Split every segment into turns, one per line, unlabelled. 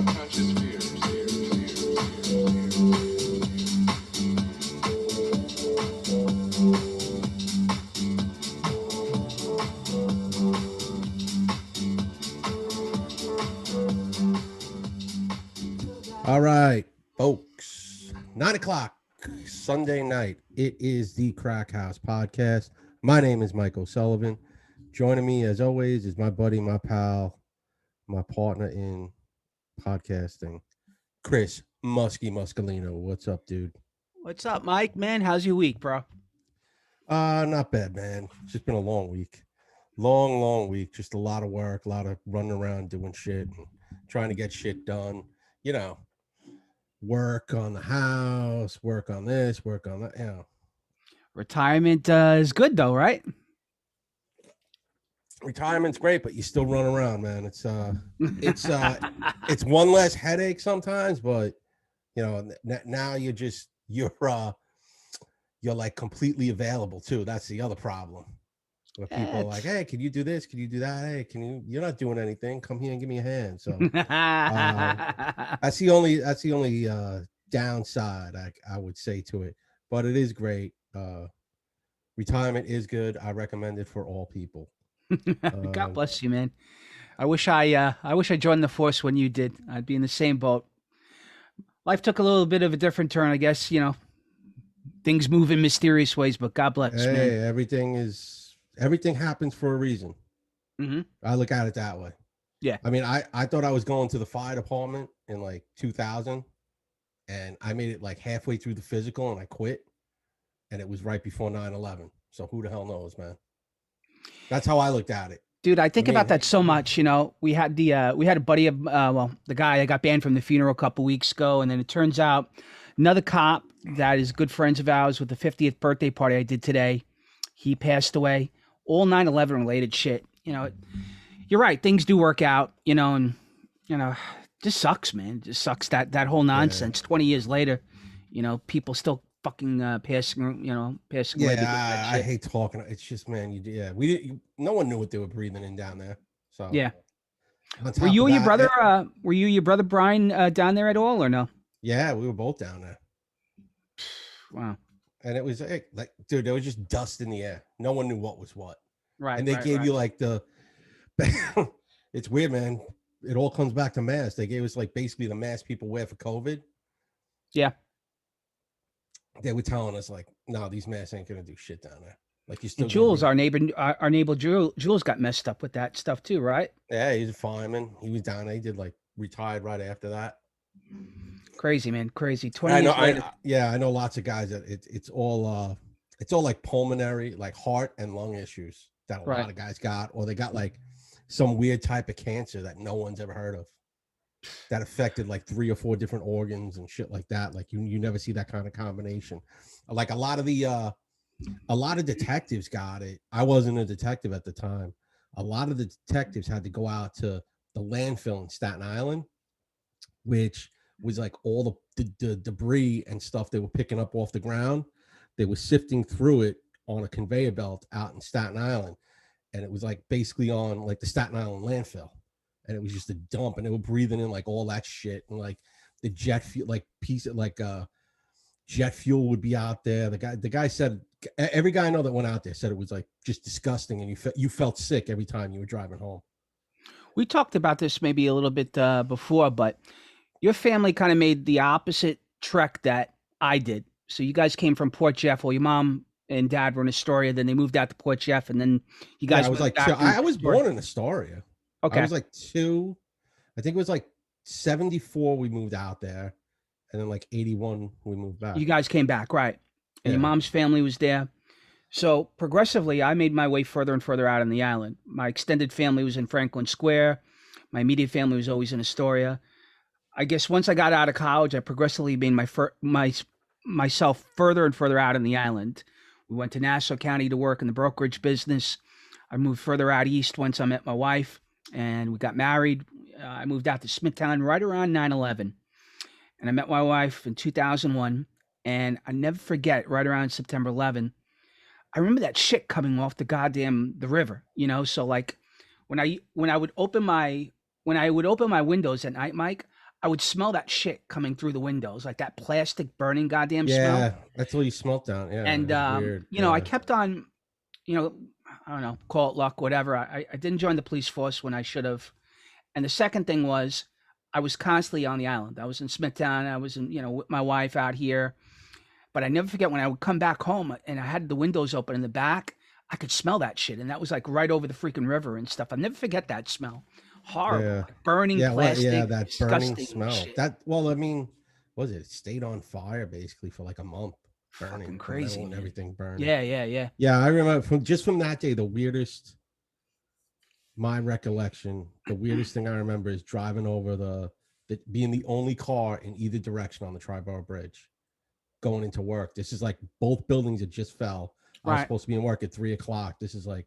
subconscious fears.
All right, folks. 9 o'clock Sunday night. It is the Crack House podcast. My name is Michael Sullivan. Joining me, as always, is my buddy, my pal, my partner in podcasting, Chris Muscalino. What's up, dude?
What's up, Mike? Man, how's your week, bro?
Not bad, man. It's just been a long week. Long week. Just a lot of work, a lot of running around doing shit and trying to get shit done. You know, work on the house, work on this, work on that. You know,
Retirement is good though, right?
retirement's great, but you still run around, man. It's one less headache sometimes, but you know, now you're like completely available too. That's the other problem. Where people are like, hey, can you do this? Can you do that? Hey, you're not doing anything. Come here and give me a hand. So that's the only downside I would say to it. But it is great. Retirement is good. I recommend it for all people.
God bless you, man. I wish I joined the force when you did. I'd be in the same boat. Life took a little bit of a different turn, I guess. You know, things move in mysterious ways, but God bless,
Hey,
man.
everything happens for a reason.
Mm-hmm.
I look at it that way.
Yeah.
I mean, I thought I was going to the fire department in like 2000, and I made it like halfway through the physical and I quit, and it was right before 9/11. So who the hell knows, man? That's how I looked at it.
Dude, I think about that so much. You know, we had a buddy of the guy that got banned from the funeral a couple weeks ago, and then it turns out another cop that is good friends of ours with the 50th birthday party I did today, he passed away. All 9/11 related shit. You know, you're right. Things do work out. You know, and you know, just sucks, man. It just sucks that whole nonsense. 20 years later, you know, people still fucking passing away.
Yeah, I hate talking. It's just, man, no one knew what they were breathing in down there. So
yeah. Were you and your brother Brian down there at all or no?
Yeah, we were both down there.
Wow.
And it was like, dude, there was just dust in the air. No one knew what was what.
Right.
And they gave you like it's weird, man. It all comes back to masks. They gave us like basically the mask people wear for COVID.
Yeah.
They were telling us like, no, these masks ain't gonna do shit down there. Like you still.
And Jules, our neighbor Jules got messed up with that stuff too, right?
Yeah, he's a fireman. He was down there. He did like retired right after that.
Crazy, man, crazy. 20 years later.
I know lots of guys that it's all like pulmonary, like heart and lung issues that a lot of guys got, or they got like some weird type of cancer that no one's ever heard of that affected like 3 or 4 different organs and shit like that. Like you never see that kind of combination. Like a lot of detectives got it. I wasn't a detective at the time. A lot of the detectives had to go out to the landfill in Staten Island, which was like all the debris and stuff they were picking up off the ground. They were sifting through it on a conveyor belt out in Staten Island. And it was like basically on like the Staten Island landfill. And it was just a dump. And they were breathing in like all that shit. And like the jet fuel, like jet fuel would be out there. The guy said, every guy I know that went out there said it was like just disgusting. And you felt sick every time you were driving home.
We talked about this maybe a little bit before, but your family kind of made the opposite trek that I did. So you guys came from Port Jeff. Well, your mom and dad were in Astoria. Then they moved out to Port Jeff, and then you guys.
Yeah, I was like, I was born in Astoria. Okay, I was like 2. I think it was like 74. We moved out there, and then like 81 we moved back.
You guys came back, right? And your mom's family was there. So progressively, I made my way further and further out on the island. My extended family was in Franklin Square. My immediate family was always in Astoria. I guess once I got out of college, I progressively made myself further and further out on the island. We went to Nassau County to work in the brokerage business. I moved further out east once I met my wife, and we got married. I moved out to Smithtown right around 9/11, and I met my wife in 2001. And I never forget, right around September 11, I remember that shit coming off the river, you know? So like when I would open my windows at night, Mike, I would smell that shit coming through the windows, like that plastic burning goddamn smell.
Yeah, that's all you smelt down. Yeah,
And
it's weird.
you know, I
Yeah.
kept on, you know, I don't know, call it luck, whatever. I didn't join the police force when I should have. And the second thing was, I was constantly on the island. I was in Smithtown. I was in, you know, with my wife out here. But I never forget when I would come back home and I had the windows open in the back, I could smell that shit. And that was like right over the freaking river and stuff. I'll never forget that smell. Horrible.
Yeah.
Like burning
Yeah, well, yeah,
plastic.
that burning
Disgusting
smell.
shit.
That well, I mean, was it stayed on fire basically for like a month, burning
Fucking
the
crazy,
metal and
man.
everything burning.
Yeah.
Yeah, I remember from that day, the weirdest, my recollection, the weirdest thing I remember is driving over the being the only car in either direction on the Triborough Bridge, going into work. This is like both buildings that just fell. I was
Right.
supposed to be in work at 3:00. This is like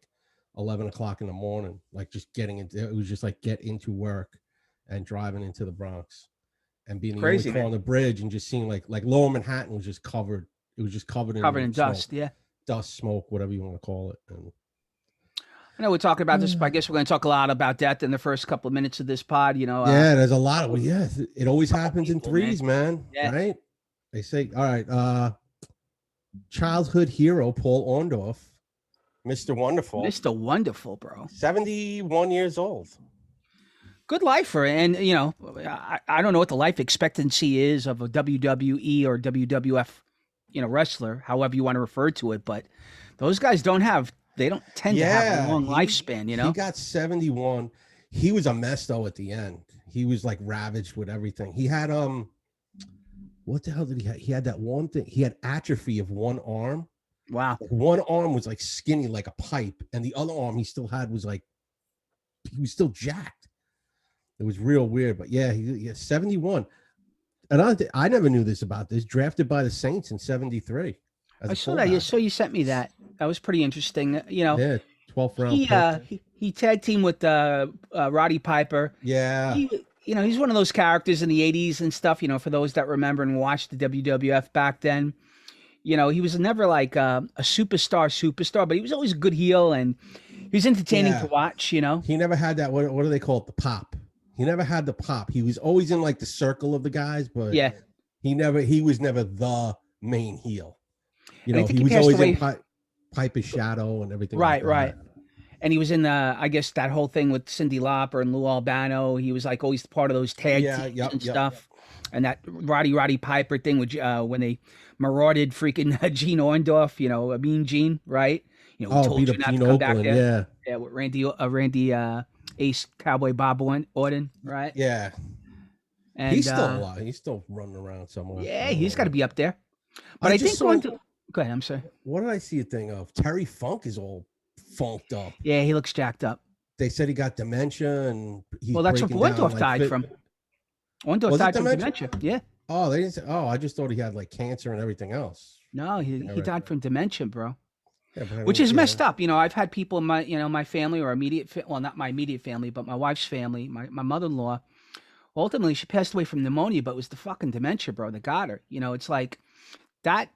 11 o'clock in the morning. Like just getting into it was just like get into work and driving into the Bronx and being the
Crazy,
only car
man.
on the bridge and just seeing like Lower Manhattan was just covered. It was just covered in
Dust.
smoke,
Yeah.
dust, smoke, whatever you want to call it. And
I know we're talking about this, but I guess we're going to talk a lot about death in the first couple of minutes of this pod. You know,
yeah, there's a lot of it always happens in
people,
threes, man.
Yeah.
Right? They say, all right, childhood hero Paul Orndorff, Mr. Wonderful.
Mr. Wonderful, bro.
71 years old.
Good lifer. And, you know, I don't know what the life expectancy is of a WWE or WWF, you know, wrestler, however you want to refer to it. But those guys they don't tend to have a long lifespan, you know?
He got 71. He was a mess, though, at the end. He was, like, ravaged with everything. He had, what the hell did he have? He had that one thing. He had atrophy of one arm.
Wow.
One arm was, like, skinny like a pipe. And the other arm he still had was, like, he was still jacked. It was real weird. But, yeah, he 71. And I never knew this about this. Drafted by the Saints in 73.
I saw that. So you sent me that. That was pretty interesting. You know,
yeah, 12th round.
He tag teamed with Roddy Piper.
Yeah.
You know, he's one of those characters in the 80s and stuff, you know, for those that remember and watched the WWF back then. You know, he was never like a superstar, but he was always a good heel and he was entertaining to watch, you know.
He never had that, what do they call it? The pop. He never had the pop. He was always in like the circle of the guys, but he was never the main heel. You know, he was always in Piper's shadow and everything.
Right. And he was in I guess that whole thing with Cyndi Lauper and Lou Albano. He was like always part of those tag teams and stuff. And that Roddy Piper thing, which when they marauded freaking Gene Orndorff, you know, Mean Gene, right? You know,
told you not to come back there.
Yeah, with Randy Ace Cowboy Bob Orton, right?
Yeah.
And
he's still alive. He's still running around somewhere.
Yeah, he's got to be up there. But I think go ahead, I'm sorry.
What did I see a thing of? Terry Funk is all funked up.
Yeah, he looks jacked up.
They said he got dementia and
that's what Orndorff died from. Orndorff died from dementia. Yeah.
Oh, they didn't say. Oh, I just thought he had like cancer and everything else.
No, he died from dementia, bro. Yeah, which is messed up. You know, I've had people in my family or not my immediate family, but my wife's family, my mother-in-law. Ultimately, she passed away from pneumonia, but it was the fucking dementia, bro, that got her. You know, it's like that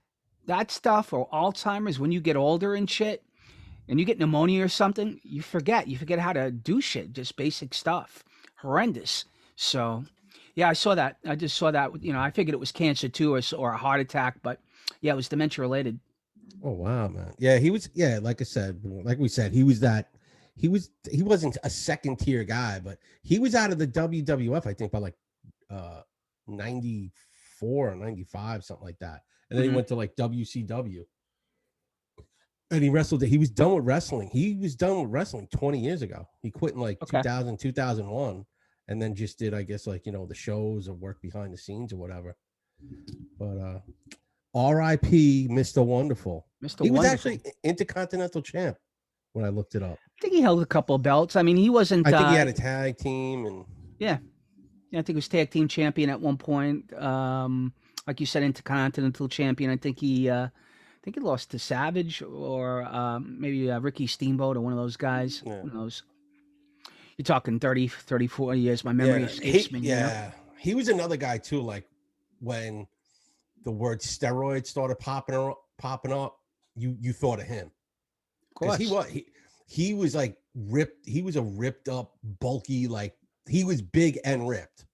stuff or Alzheimer's when you get older and shit, and you get pneumonia or something, you forget how to do shit, just basic stuff. Horrendous. So, yeah, I saw that. I just saw that. You know, I figured it was cancer too, or a heart attack, but yeah, it was dementia related.
Oh wow, man. Yeah, he was. Yeah, like we said, he was that. He wasn't a second tier guy, but he was out of the WWF, I think, by like 94 or 95, something like that. And then he went to like WCW. And he wrestled. He was done with wrestling. He was done with wrestling 20 years ago. He quit in like 2000, 2001, and then just did, I guess, like, you know, the shows or work behind the scenes or whatever. But R.I.P. Mr. Wonderful. He was actually Intercontinental Champ when I looked it up.
I think he held a couple of belts. I mean, he wasn't.
I think he had a tag team and.
Yeah, I think he was tag team champion at one point. Like you said, Intercontinental Champion. I think he lost to Savage or maybe Ricky Steamboat or one of those guys.
Yeah.
Who knows? You're talking 30, 34 years. My memory escapes me.
Yeah,
you know?
He was another guy too. Like when the word steroids started popping up, you thought of him.
Of course,
he was like ripped. He was a ripped up, bulky, like he was big and ripped.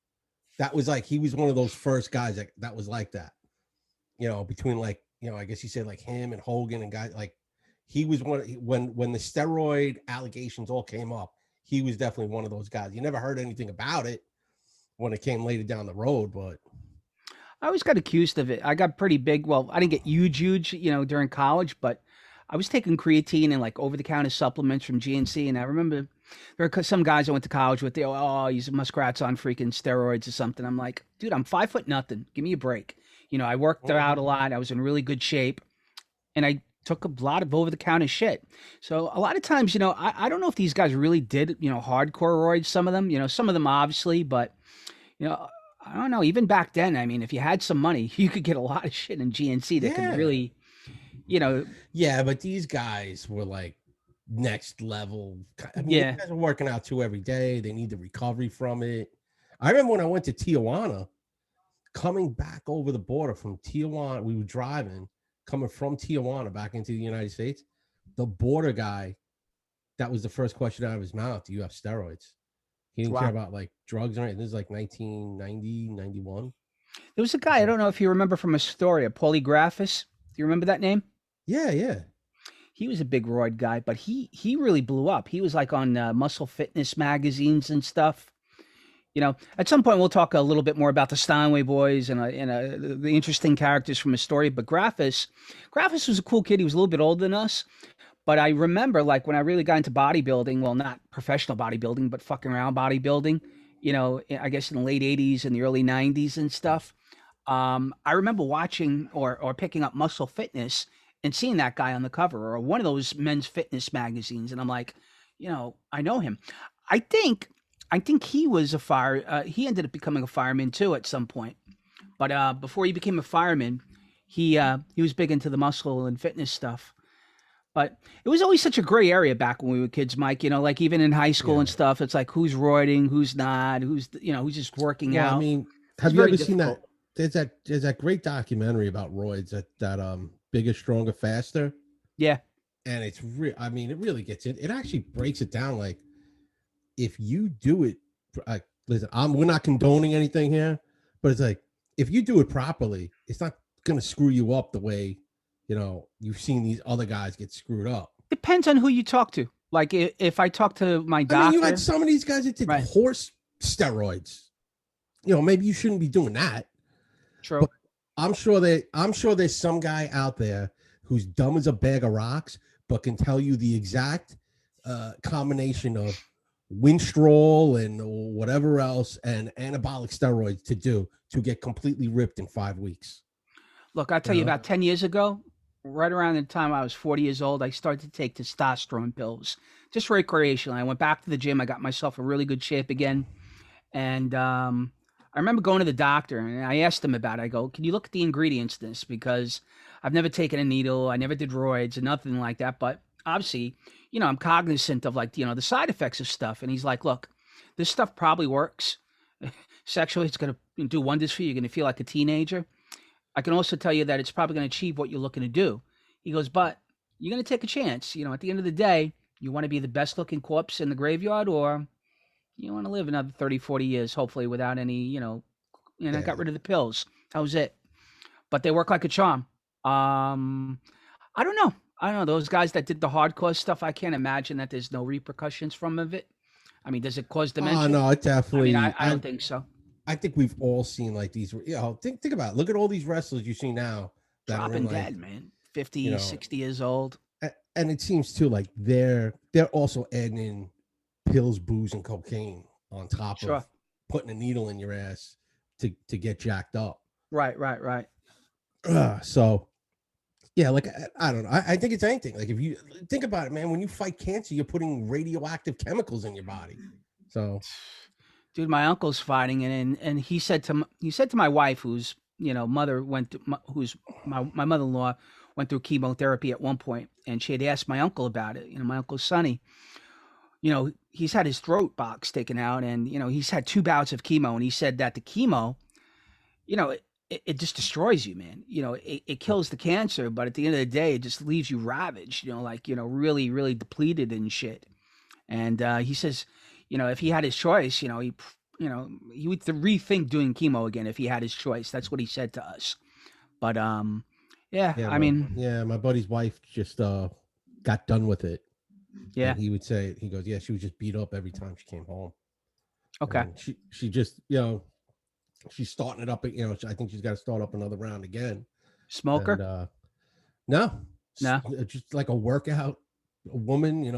that was like he was one of those first guys that was like that. Between like I guess you say like him and Hogan and guys like he was when the steroid allegations all came up. He was definitely one of those guys. You never heard anything about it when it came later down the road, but
I always got accused of it. I got pretty big. Well, I didn't get huge, during college, but I was taking creatine and like over-the-counter supplements from GNC. And I remember there are some guys I went to college with. They he's Muskrat's on freaking steroids or something. I'm like, dude, I'm 5'0". Give me a break. I worked out a lot. I was in really good shape, and I took a lot of over-the-counter shit. So a lot of times, I don't know if these guys really did, hardcore roids. Some of them obviously, but I don't know. Even back then, I mean, if you had some money, you could get a lot of shit in GNC that could really,
Yeah, but these guys were like next level. I mean, these guys are working out too every day. They need the recovery from it. I remember when I went to Tijuana, coming back over the border from Tijuana, we were driving, coming from Tijuana back into the United States. The border guy, that was the first question out of his mouth. Do you have steroids? He didn't care about like drugs or anything. This is like 1990, 91.
There was a guy, I don't know if you remember from Astoria, Paulie Graffis. Do you remember that name?
Yeah.
He was a big roid guy, but he really blew up. He was like on muscle fitness magazines and stuff. At some point we'll talk a little bit more about the Steinway boys and the interesting characters from Astoria. But Graffis was a cool kid. He was a little bit older than us. But I remember like when I really got into bodybuilding, well, not professional bodybuilding, but fucking around bodybuilding, I guess in the late 80s and the early 90s and stuff. I remember watching or picking up Muscle Fitness and seeing that guy on the cover or one of those men's fitness magazines. And I'm like, I know him. I think he was he ended up becoming a fireman too at some point. But before he became a fireman, he was big into the muscle and fitness stuff. But it was always such a gray area back when we were kids, Mike. Like even in high school and stuff, it's like who's roiding, who's not, who's just working out.
I mean, have you ever seen that? There's that great documentary about roids that Bigger, Stronger, Faster.
Yeah,
and it's I mean, it really gets it. It actually breaks it down. Like if you do it, listen, we're not condoning anything here, but it's like if you do it properly, it's not going to screw you up the way. You've seen these other guys get screwed up.
Depends on who you talk to. Like if I talk to my doctor,
I mean, you had some of these guys that did horse steroids. Maybe you shouldn't be doing that.
True.
But I'm sure there's some guy out there who's dumb as a bag of rocks, but can tell you the exact combination of Winstrol and whatever else and anabolic steroids to do to get completely ripped in 5 weeks.
Look, I'll tell you about 10 years ago, right around the time I was 40 years old, I started to take testosterone pills, just recreationally. I went back to the gym. I got myself in really good shape again. And I remember going to the doctor and I asked him about it. I go, can you look at the ingredients in this? Because I've never taken a needle. I never did roids and nothing like that. But obviously, I'm cognizant of like, the side effects of stuff. And he's like, look, this stuff probably works. Sexually, it's going to do wonders for you. You're going to feel like a teenager. I can also tell you that it's probably going to achieve what you're looking to do. He goes, but you're going to take a chance. At the end of the day, you want to be the best looking corpse in the graveyard, or you want to live another 30, 40 years, hopefully without any, and I got rid of the pills. That was it. But they work like a charm. I don't know. Those guys that did the hardcore stuff, I can't imagine that there's no repercussions from it. I mean, does it cause dementia?
Oh, no, it definitely.
I don't think so.
I think we've all seen like these, think about it. Look at all these wrestlers you see now. That
dropping dead, man. 50, 60 years old.
And it seems too like they're also adding in pills, booze, and cocaine on top of putting a needle in your ass to get jacked up.
Right.
So, yeah, like, I don't know. I think it's anything. Like if you think about it, man, when you fight cancer, you're putting radioactive chemicals in your body. So...
Dude, my uncle's fighting, and he said to my wife, whose mother who's my mother-in-law went through chemotherapy at one point, and she had asked my uncle about it. My Uncle Sonny, he's had his throat box taken out, and he's had 2 bouts of chemo, and he said that the chemo, it just destroys you, man. It kills the cancer, but at the end of the day, it just leaves you ravaged. Really, really depleted and shit. And he says, if he had his choice, he he would rethink doing chemo again if he had his choice. That's what he said to us. But yeah,
Yeah,
I mean,
my buddy's wife just got done with it.
yeah,
and he would say, he goes, yeah, she was just beat up every time she came home.
okay,
And she just, she's starting it up. I think she's got to start up another round again.
smoker?
And no,
No.
just like a workout. A woman,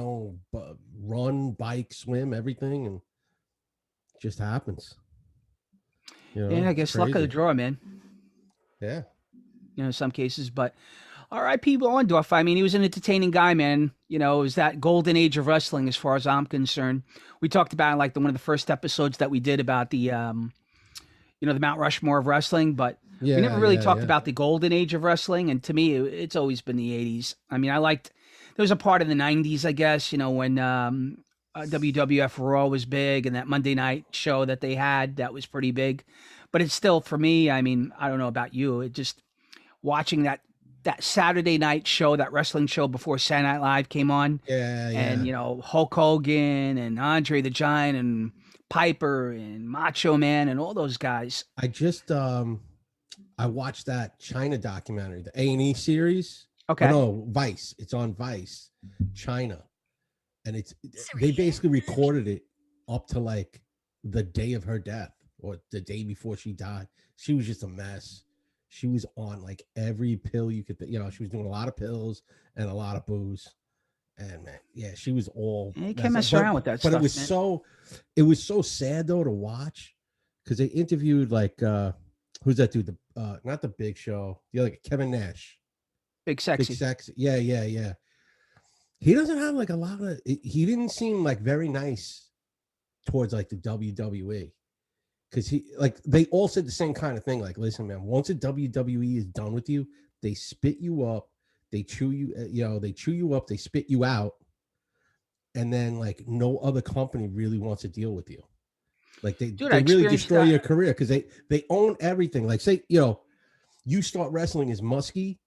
run, bike, swim, everything, and it just happens.
Yeah, I guess luck of the draw, man.
Yeah.
In some cases, but R.I.P. Orndorff. I mean, he was an entertaining guy, man. It was that golden age of wrestling, as far as I'm concerned. We talked about like one of the first episodes that we did about the, the Mount Rushmore of wrestling, but we never really talked about the golden age of wrestling. And to me, it's always been the '80s. I mean, there was a part of the '90s, I guess, when WWF Raw was big and that Monday night show that they had that was pretty big. But it's still, for me, I mean, I don't know about you, it just watching that Saturday night show, that wrestling show before Saturday Night Live came on.
Yeah.
And, Hulk Hogan and Andre the Giant and Piper and Macho Man and all those guys.
I just, I watched that China documentary, the A&E series.
Okay.
No, Vice. It's on Vice, China. And they basically recorded it up to like the day of her death or the day before she died. She was just a mess. She was on like every pill you could, she was doing a lot of pills and a lot of booze. And man, yeah, she was all.
You can't mess around with that stuff.
But it was so sad though to watch, because they interviewed like who's that dude? Not the Big Show, the other Kevin Nash.
Big Sexy.
Yeah. He doesn't have like a lot of. He didn't seem like very nice towards like the WWE, because they all said the same kind of thing. Like, listen, man, once the WWE is done with you, they spit you up, they chew you, they chew you up, they spit you out, and then like no other company really wants to deal with you. Like they really destroy your career because they own everything. Like say, you start wrestling as Muskie.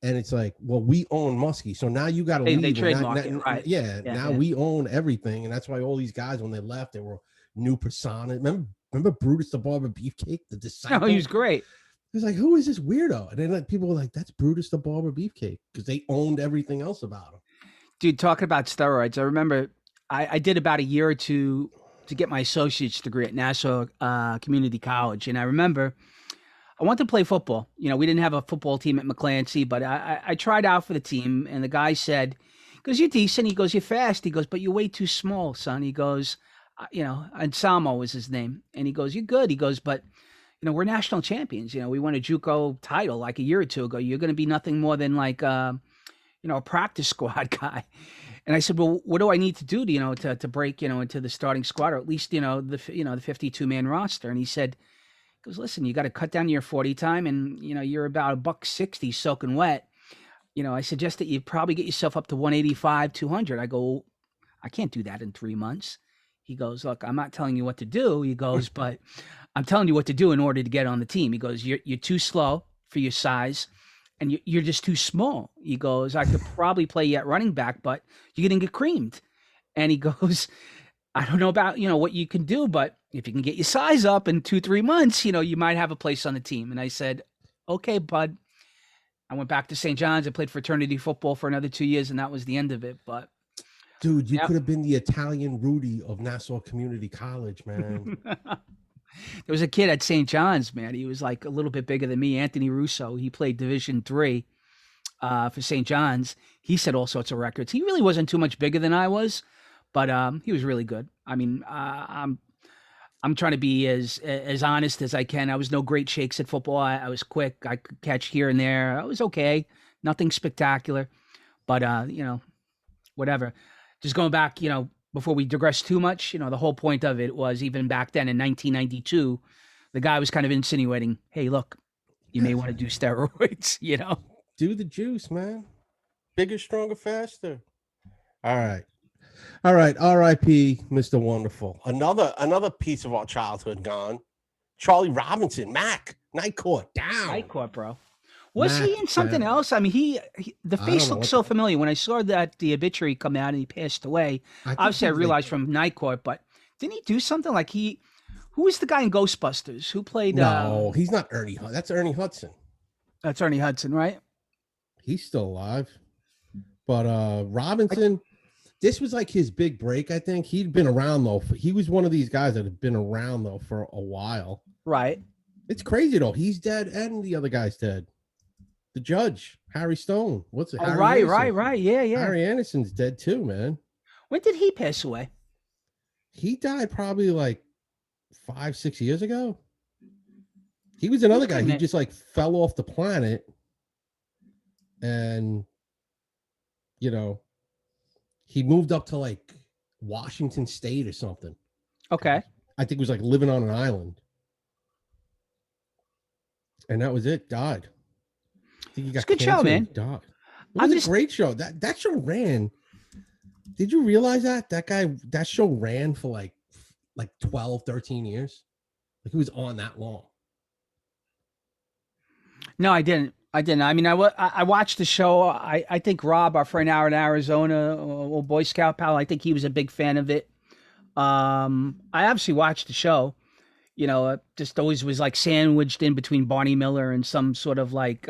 And it's like, well, we own Muskie, so now you got to leave.
They trademark it, right?
Now we own everything, and that's why all these guys, when they left, they were new persona. Remember Brutus the Barber Beefcake, the disciple?
Oh, he was great.
He was like, who is this weirdo? And then people were like, that's Brutus the Barber Beefcake, because they owned everything else about him.
Dude, talking about steroids, I remember I did about a year or two to get my associate's degree at Nassau Community College, and I remember I wanted to play football. We didn't have a football team at McClancy, but I tried out for the team, and the guy said, because you're decent. He goes, you're fast. He goes, but you're way too small, son. He goes, Anselmo was his name. And he goes, you're good. He goes, but, we're national champions. We won a JUCO title like a year or two ago. You're going to be nothing more than like, a practice squad guy. And I said, well, what do I need to do to break, into the starting squad, or at least, the 52-man roster? And he said, goes, listen, you got to cut down your 40 time, and you're about $160 soaking wet. I suggest that you probably get yourself up to 185, 200. I go, I can't do that in 3 months. He goes, look, I'm not telling you what to do. He goes, but I'm telling you what to do in order to get on the team. He goes, you're too slow for your size, and you're just too small. He goes, I could probably play you at running back, but you're going to get creamed. And he goes, I don't know about, what you can do, but if you can get your size up in 2-3 months, you might have a place on the team. And I said, okay, bud. I went back to St. John's. I played fraternity football for another 2 years, and that was the end of it. But
dude, you could have been the Italian Rudy of Nassau Community College, man.
There was a kid at St. John's, man. He was like a little bit bigger than me, Anthony Russo. He played Division III for St. John's. He set all sorts of records. He really wasn't too much bigger than I was, but he was really good. I mean, I'm trying to be as honest as I can. I was no great shakes at football. I was quick. I could catch here and there. I was okay. Nothing spectacular, but whatever. Just going back, before we digress too much, the whole point of it was, even back then in 1992, the guy was kind of insinuating, hey, look, you may want to do steroids,
Do the juice, man. Bigger, stronger, faster. All right. R.I.P. Mr. Wonderful. Another piece of our childhood gone. Charlie Robinson, Mac, Night Court, down.
Night Court, bro. Was he in something else? I mean, the face looked so familiar. When I saw that the obituary come out and he passed away, obviously I realized from Night Court, but didn't he do something like Who was the guy in Ghostbusters? Who played?
No, he's not Ernie. That's Ernie Hudson.
That's Ernie Hudson, right?
He's still alive. But Robinson, this was like his big break. I think he'd been around though. He was one of these guys that had been around though for a while.
Right.
It's crazy though. He's dead, and the other guy's dead. The judge, Harry Stone. What's it?
Oh,
Harry
right. Yeah.
Harry Anderson's dead too, man.
When did he pass away?
He died probably like 5-6 years ago. He was another guy. He just like fell off the planet, and he moved up to like Washington State or something.
Okay.
I think it was like living on an island, and that was it. Died. I think he got
it's a good show, man.
Died. It was a great show. That show ran. Did you realize that show ran for like 12, 13 years? Like, he was on that long.
No, I didn't. I mean, I watched the show. I think Rob, our friend out in Arizona, old Boy Scout pal, I think he was a big fan of it. I obviously watched the show. Just always was like sandwiched in between Barney Miller and some sort of like,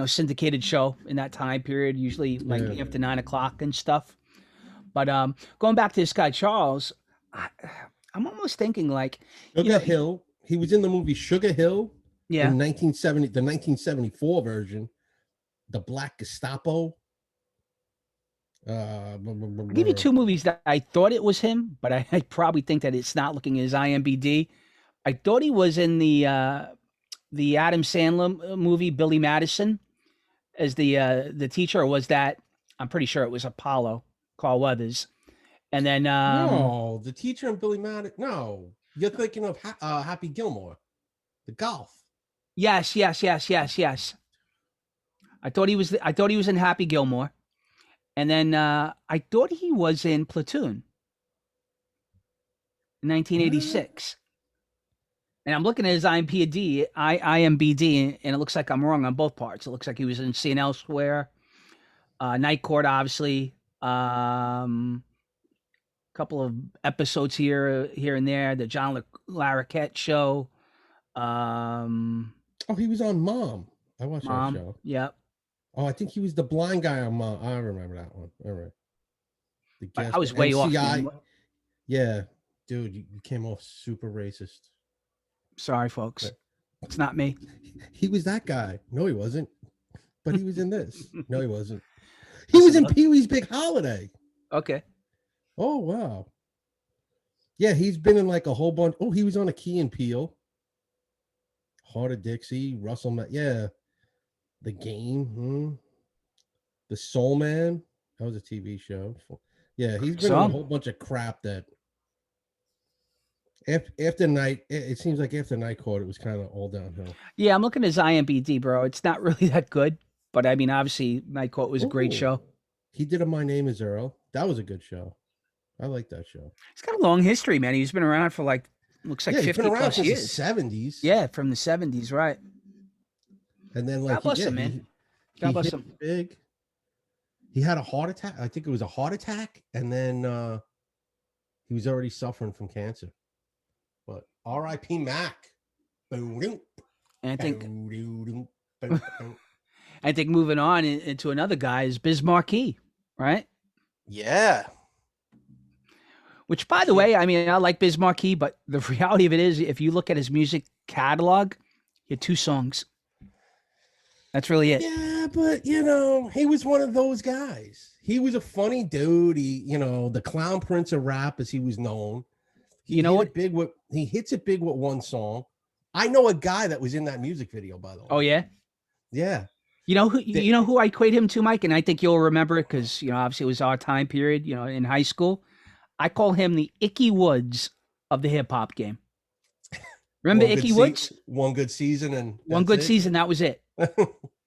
syndicated show in that time period, usually like after 9 o'clock and stuff. But going back to this guy, Charles, I'm almost thinking like
Sugar Hill. He was in the movie Sugar Hill.
Yeah.
In 1970, the 1974 version, The Black Gestapo.
I'll give you two movies that I thought it was him, but I probably think that it's not looking at his IMDb. I thought he was in the Adam Sandler movie Billy Madison as the teacher, or was that? I'm pretty sure it was Apollo, Carl Weathers, and then
no, the teacher and Billy Madison. No, you're thinking of Happy Gilmore, the golf.
Yes. I thought he was in Happy Gilmore, and then I thought he was in Platoon, 1986. And I'm looking at his IMDb, and it looks like I'm wrong on both parts. It looks like he was in St. Elsewhere, Night Court, obviously. Couple of episodes here and there. The John Larroquette show.
He was on Mom. I watched that show.
Yep.
Oh, I think he was the blind guy on Mom. I remember that one. All right.
I was way off.
Yeah, dude, you came off super racist.
Sorry, folks. It's not me.
He was that guy. No, he wasn't. But he was in this. No, he wasn't. He was in Pee-wee's Big Holiday.
Okay.
Oh, wow. Yeah, he's been in like a whole bunch. Oh, he was on a Key and Peele. Heart of Dixie, Russell. Yeah. The Game. The Soul Man. That was a TV show. Yeah, he's been in a whole bunch of crap that after Night, it seems like after Night Court, it was kind of all downhill.
Yeah, I'm looking at his IMDb, bro. It's not really that good, but I mean, obviously, Night Court was a great show.
He did a My Name Is Earl. That was a good show. I like that show.
He's got a long history, man. He's been around for looks like 50 plus years.
Since the 70s.
Yeah, from the 70s, right?
And then God
bless him, man. God bless him.
Big. He had a heart attack. I think it was a heart attack, and then he was already suffering from cancer. But R.I.P. Mac.
And I think moving on into another guy is Biz Markie, right?
Yeah.
Which, by the way, I mean, I like Biz Markie, but the reality of it is, if you look at his music catalog, he had 2 songs. That's really it.
Yeah, but he was one of those guys. He was a funny dude. He, the Clown Prince of Rap, as he was known. He hits it big with one song. I know a guy that was in that music video, by the way.
Oh yeah,
yeah.
You know who I equate him to, Mike, and I think you'll remember it because obviously it was our time period. In high school, I call him the Icky Woods of the hip hop game. Remember Icky Woods?
One good season and
one good season. That was it.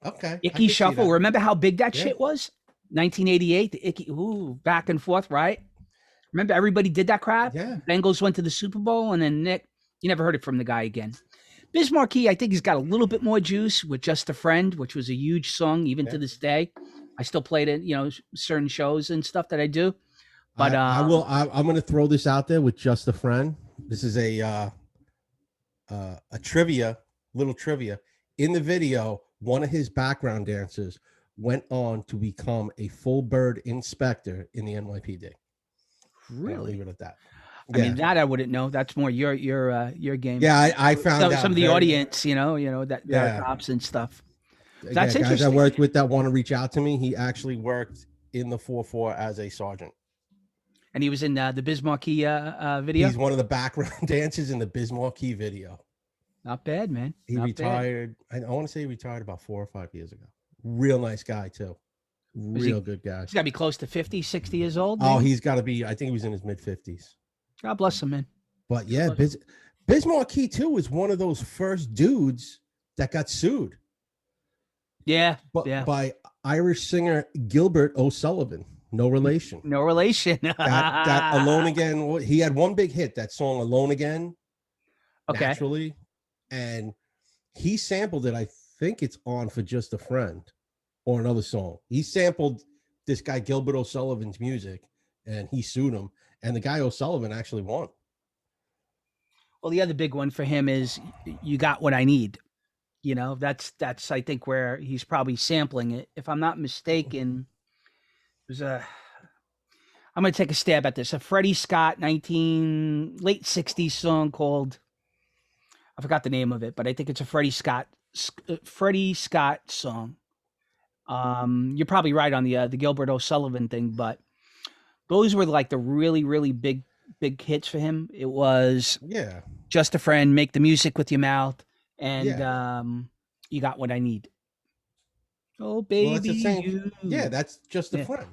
Okay.
Icky Shuffle. Remember how big that shit was? 1988. The Icky. Back and forth, right? Remember everybody did that crap?
Yeah.
Bengals went to the Super Bowl, and then Nick, you never heard it from the guy again. Biz Markie, I think he's got a little bit more juice with Just a Friend, which was a huge song even to this day. I still played it, certain shows and stuff that I do. But
I'm going to throw this out there with Just a Friend. This is a trivia, little trivia. In the video, one of his background dancers went on to become a full bird inspector in the NYPD.
Really?
I'll leave it at that.
I mean, that I wouldn't know. That's more your game.
Yeah, I found out
some of the audience, you know that
Yeah.
are cops and stuff.
That's
That's
guys I
interesting.
worked with that want to reach out to me. He actually worked in the 4-4 as a sergeant.
And he was in the Biz Markie video.
He's one of the background dancers in the Biz Markie video.
Not bad, man.
He
Not
retired. I want to say he retired about 4 or 5 years ago. Real nice guy too. Real good guy.
He's got to be close to 50, 60 years old.
Oh,
maybe?
he's got to be. I think he was in his mid-50s.
God bless him, man.
But yeah, Biz Markie too was one of those first dudes that got sued.
Yeah,
by Irish singer Gilbert O'Sullivan. No relation.
No relation.
that Alone Again. He had one big hit. That song Alone Again.
Okay.
Naturally, and he sampled it. I think it's on For Just a Friend or another song. He sampled this guy Gilbert O'Sullivan's music, and he sued him. And the guy O'Sullivan actually won.
Well, the other big one for him is You Got What I Need. You know, that's I think where he's probably sampling it. If I'm not mistaken, there's I'm going to take a stab at this. A Freddie Scott late 60s song called, I forgot the name of it, but I think it's a Freddie Scott song. You're probably right on the Gilbert O'Sullivan thing, but those were like the really, really big hits for him. It was Just a Friend, Make the Music with Your Mouth, and You Got What I Need. Oh, baby,
that's Just a Friend.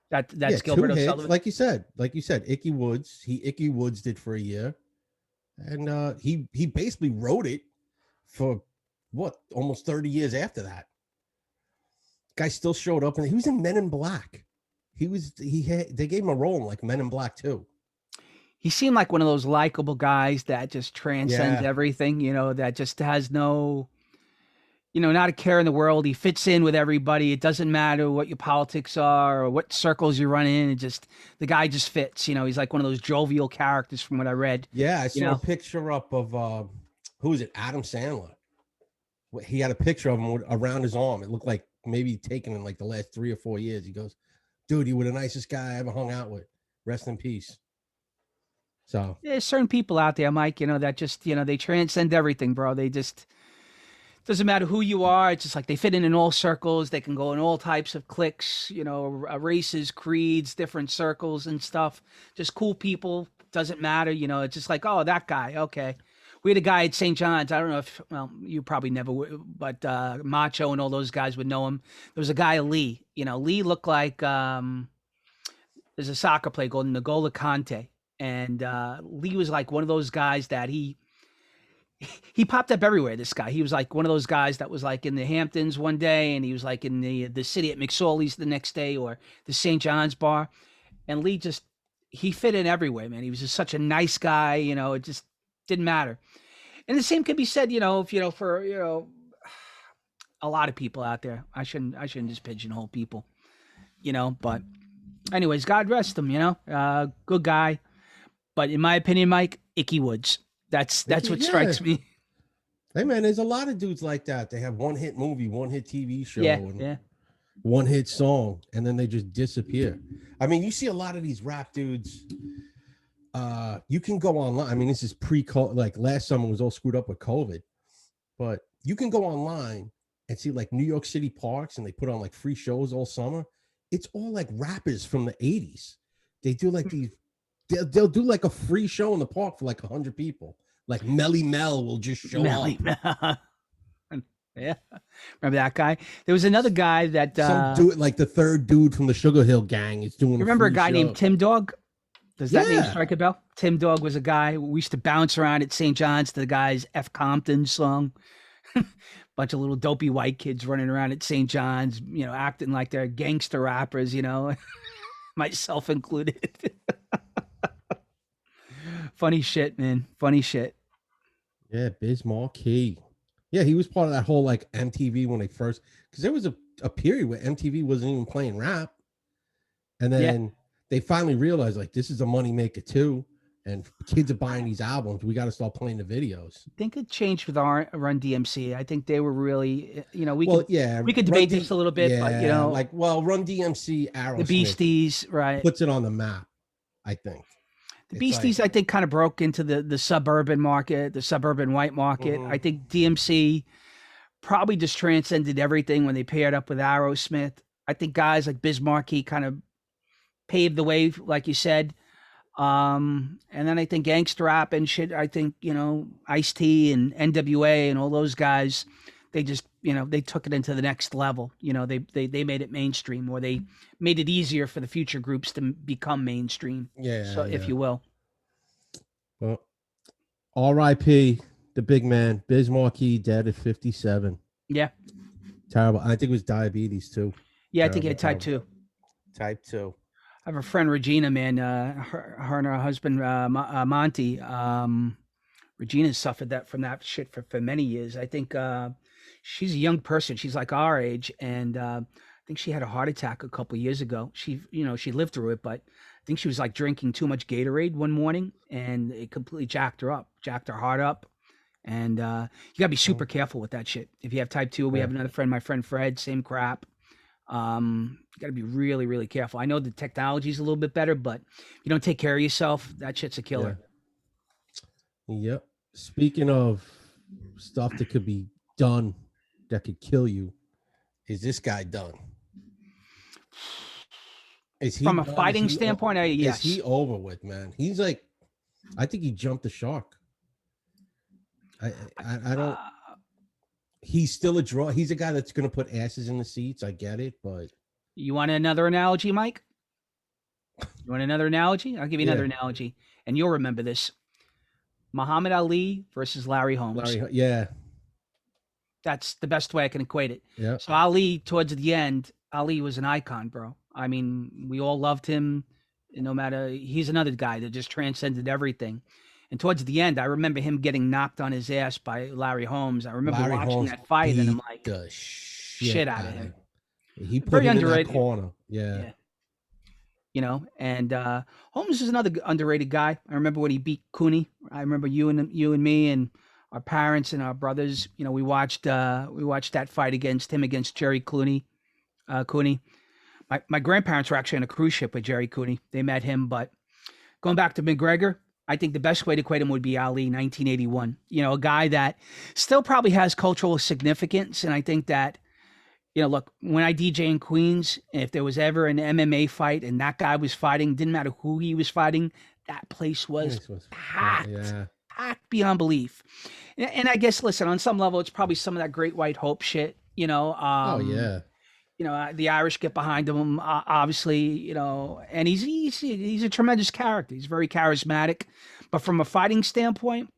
That's Gilbert O'Sullivan.
Like you said, Icky Woods. Icky Woods did for a year, and he basically wrote it for almost 30 years after that. Guy still showed up, and he was in Men in Black. They gave him a role in like Men in Black too.
He seemed like one of those likable guys that just transcends everything, you know, that just has no, you know, not a care in the world. He fits in with everybody. It doesn't matter what your politics are or what circles you run in. The guy just fits, you know, he's like one of those jovial characters from what I read.
Yeah. I saw a picture up of, who is it? Adam Sandler. He had a picture of him around his arm. It looked like maybe taken in like the last 3 or 4 years. He goes, dude, you were the nicest guy I ever hung out with. Rest in peace. So
there's certain people out there, Mike, you know, that just, you know, they transcend everything, bro. They just, doesn't matter who you are. It's just like they fit in all circles. They can go in all types of cliques, you know, races, creeds, different circles and stuff. Just cool people. Doesn't matter. You know, it's just like, oh, that guy. Okay. We had a guy at St. John's. I don't know if, well, you probably never would, but Macho and all those guys would know him. There was a guy, Lee. You know, Lee looked like, there's a soccer player called N'Golo Kante. And Lee was like one of those guys that he popped up everywhere. This guy, he was like one of those guys that was like in the Hamptons one day, and he was like in the city at McSorley's the next day, or the St. John's bar. And Lee he fit in everywhere, man. He was just such a nice guy, you know. It just didn't matter. And the same could be said, you know, for a lot of people out there. I shouldn't just pigeonhole people, you know. But anyways, God rest him, you know. Good guy. But in my opinion, Mike, Icky Woods. That's what strikes me.
Hey man, there's a lot of dudes like that. They have one hit movie, one hit TV show, and one hit song, and then they just disappear. I mean, you see a lot of these rap dudes. You can go online. I mean, this is like last summer was all screwed up with COVID, but you can go online and see like New York City parks, and they put on like free shows all summer. It's all like rappers from the 80s. They do like these. They'll do like a free show in the park for like 100 people. Like Melly Mel will just show up.
Yeah, remember that guy? There was another guy that
some dude, like the third dude from the Sugar Hill Gang, is doing.
Remember a guy named Tim Dog? Does that name strike a bell? Tim Dog was a guy we used to bounce around at St. John's to the guy's F. Compton song. Bunch of little dopey white kids running around at St. John's, you know, acting like they're gangster rappers, you know, myself included. Funny shit, man. Funny shit.
Yeah, Biz Markie. Yeah, he was part of that whole like MTV when they first, because there was a period where MTV wasn't even playing rap. And then they finally realized like this is a moneymaker too. and kids are buying these albums. We got to start playing the videos.
I think it changed with our Run DMC. I think they were really, we
Well,
could
yeah,
we could debate this a little bit, but
like, well, Run DMC,
the
Aerosmith
Beasties, right?
puts it on the map. I think
The
it's like,
Beasties, I think, kind of broke into the suburban market, the suburban white market. I think DMC probably just transcended everything when they paired up with Aerosmith. I think guys like MARKEE kind of paved the way, like you said. And then I think gangster rap and shit. I think Ice-T and NWA and all those guys, they just they took it into the next level. They made it mainstream, or they made it easier for the future groups to become mainstream.
Yeah,
so if you will.
Well, R.I.P. the big man, MARKEE, dead at 57.
Yeah,
terrible. I think it was diabetes too.
Yeah, terrible, I think he had type 2.
Type 2.
I have a friend, Regina, man. Her and her husband, Monty. Regina suffered from that shit for many years. I think she's a young person. She's like our age, and I think she had a heart attack a couple years ago. She lived through it, but I think she was like drinking too much Gatorade one morning, and it completely jacked her heart up. And you gotta be super careful with that shit. If you have type 2, we have another friend, my friend Fred, same crap. You got to be really, really careful. I know the technology is a little bit better, but if you don't take care of yourself, that shit's a killer.
Yep. Speaking of stuff that could be done that could kill you, is this guy done? Is he
from a fighting standpoint? Yes.
Is he over with, man? He's like, I think he jumped the shark. I don't. He's still a draw. He's a guy that's going to put asses in the seats. I get it, but
you want another analogy, Mike? You want another analogy? I'll give you another analogy, and you'll remember this: Muhammad Ali versus Larry Holmes. That's the best way I can equate it.
Yeah.
So Ali, towards the end, Ali was an icon, bro. I mean, we all loved him. No matter, he's another guy that just transcended everything. And towards the end, I remember him getting knocked on his ass by Larry Holmes. I remember watching that fight, and I'm like,
the
shit out of him.
He put him underrated in that corner. Yeah.
And Holmes is another underrated guy. I remember when he beat Cooney. I remember you and me and our parents and our brothers. We watched that fight against Jerry Cooney. My grandparents were actually on a cruise ship with Jerry Cooney. They met him, but going back to McGregor, I think the best way to equate him would be Ali, 1981. A guy that still probably has cultural significance. And I think that, look, when I DJ in Queens, if there was ever an MMA fight and that guy was fighting, didn't matter who he was fighting, that place was packed, packed beyond belief. And I guess, listen, on some level, it's probably some of that great white hope shit, the Irish get behind him, obviously, and he's a tremendous character. He's very charismatic. But from a fighting standpoint,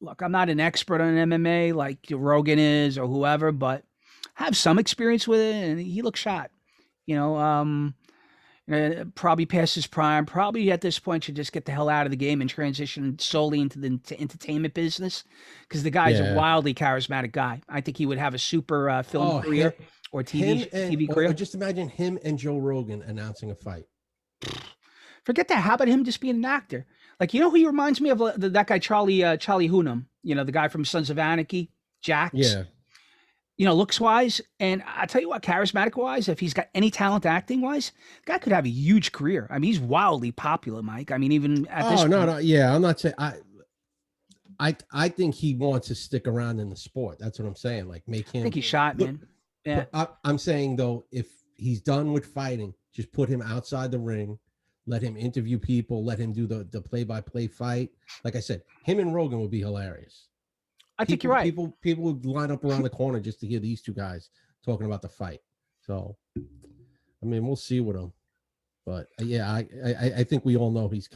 look, I'm not an expert on MMA like Rogan is or whoever, but I have some experience with it, and he looks shot. Probably past his prime. Probably at this point should just get the hell out of the game and transition solely into the entertainment business, because the guy's a wildly charismatic guy. I think he would have a super film career. Or TV career.
Or just imagine him and Joe Rogan announcing a fight.
Forget that. How about him just being an actor? Like, who he reminds me of? That guy, Charlie Hunnam, the guy from Sons of Anarchy, Jax.
Yeah.
Looks wise. And I tell you what, charismatic wise, if he's got any talent acting wise, the guy could have a huge career. I mean, he's wildly popular, Mike. I mean, even at this point.
No. Yeah, I'm not saying I think he wants to stick around in the sport. That's what I'm saying. Like, make him.
I think he's shot, man. Yeah.
I'm saying, though, if he's done with fighting, just put him outside the ring, let him interview people, let him do the play-by-play fight. Like I said, him and Rogan would be hilarious.
I think you're right.
People would line up around the corner just to hear these two guys talking about the fight. So, I mean, we'll see with him. But, I think we all know he's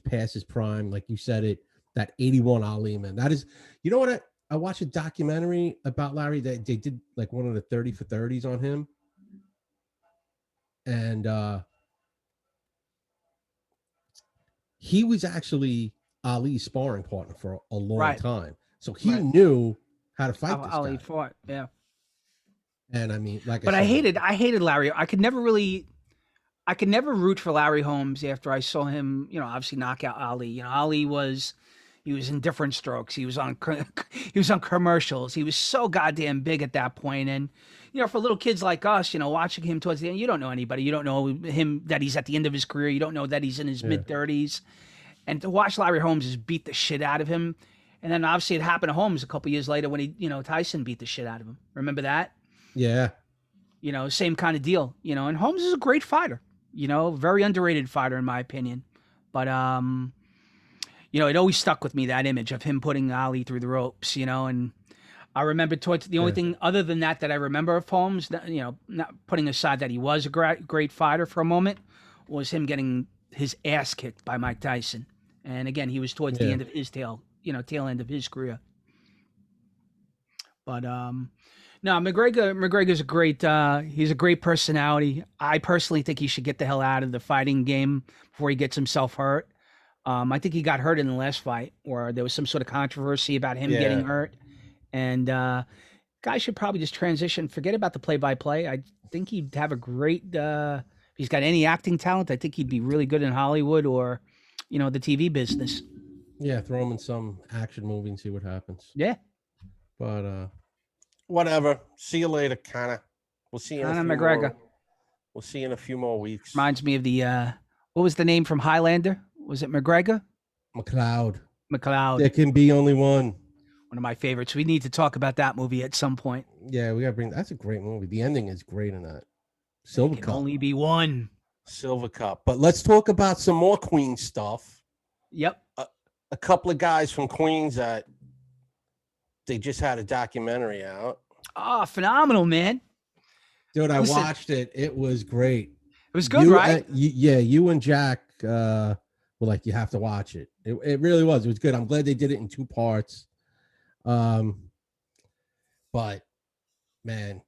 past his prime. Like you said it, that 81 Ali, man. That is, you know what I watched a documentary about Larry that they did like one of the 30 for 30s on him. And he was actually Ali's sparring partner for a long time. So he knew how to fight this
Ali
guy.
fought, yeah.
And I mean, I
hated Larry. I could never really, I could never root for Larry Holmes after I saw him, obviously knock out Ali. Ali he was in different strokes. He was on he was on commercials. He was so goddamn big at that point. And for little kids like us, watching him towards the end, you don't know anybody. You don't know him that he's at the end of his career. You don't know that he's in his mid-30s. And to watch Larry Holmes just beat the shit out of him. And then obviously it happened to Holmes a couple years later when Tyson beat the shit out of him. Remember that?
Yeah.
Same kind of deal. And Holmes is a great fighter. Very underrated fighter in my opinion. But it always stuck with me, that image of him putting Ali through the ropes, and I remember the only thing other than that I remember of Holmes, not putting aside that he was a great fighter for a moment, was him getting his ass kicked by Mike Tyson. And again, he was towards the end of his tail end of his career. But no, McGregor's a great he's a great personality. I personally think he should get the hell out of the fighting game before he gets himself hurt. I think he got hurt in the last fight, or there was some sort of controversy about him getting hurt. And guy should probably just transition, forget about the play-by-play. I think he'd have a great if he's got any acting talent, I think he'd be really good in Hollywood or the TV business.
Yeah, throw him in some action movie and see what happens.
Yeah.
But whatever. See you later, Conor. We'll see you in a few
McGregor.
We'll see you in a few more weeks.
Reminds me of the what was the name from Highlander? Was it McGregor?
McLeod. There can be only one.
One of my favorites. We need to talk about that movie at some point.
Yeah, we gotta that's a great movie. The ending is great in that. Silver Cup.
Only be one.
Silver Cup. But let's talk about some more Queen stuff.
Yep.
A couple of guys from Queens that they just had a documentary out.
Oh, phenomenal, man.
Dude, I watched it. It was great.
It was good, right?
You and Jack were like, you have to watch it. It really was. It was good. I'm glad they did it in 2 parts. But man,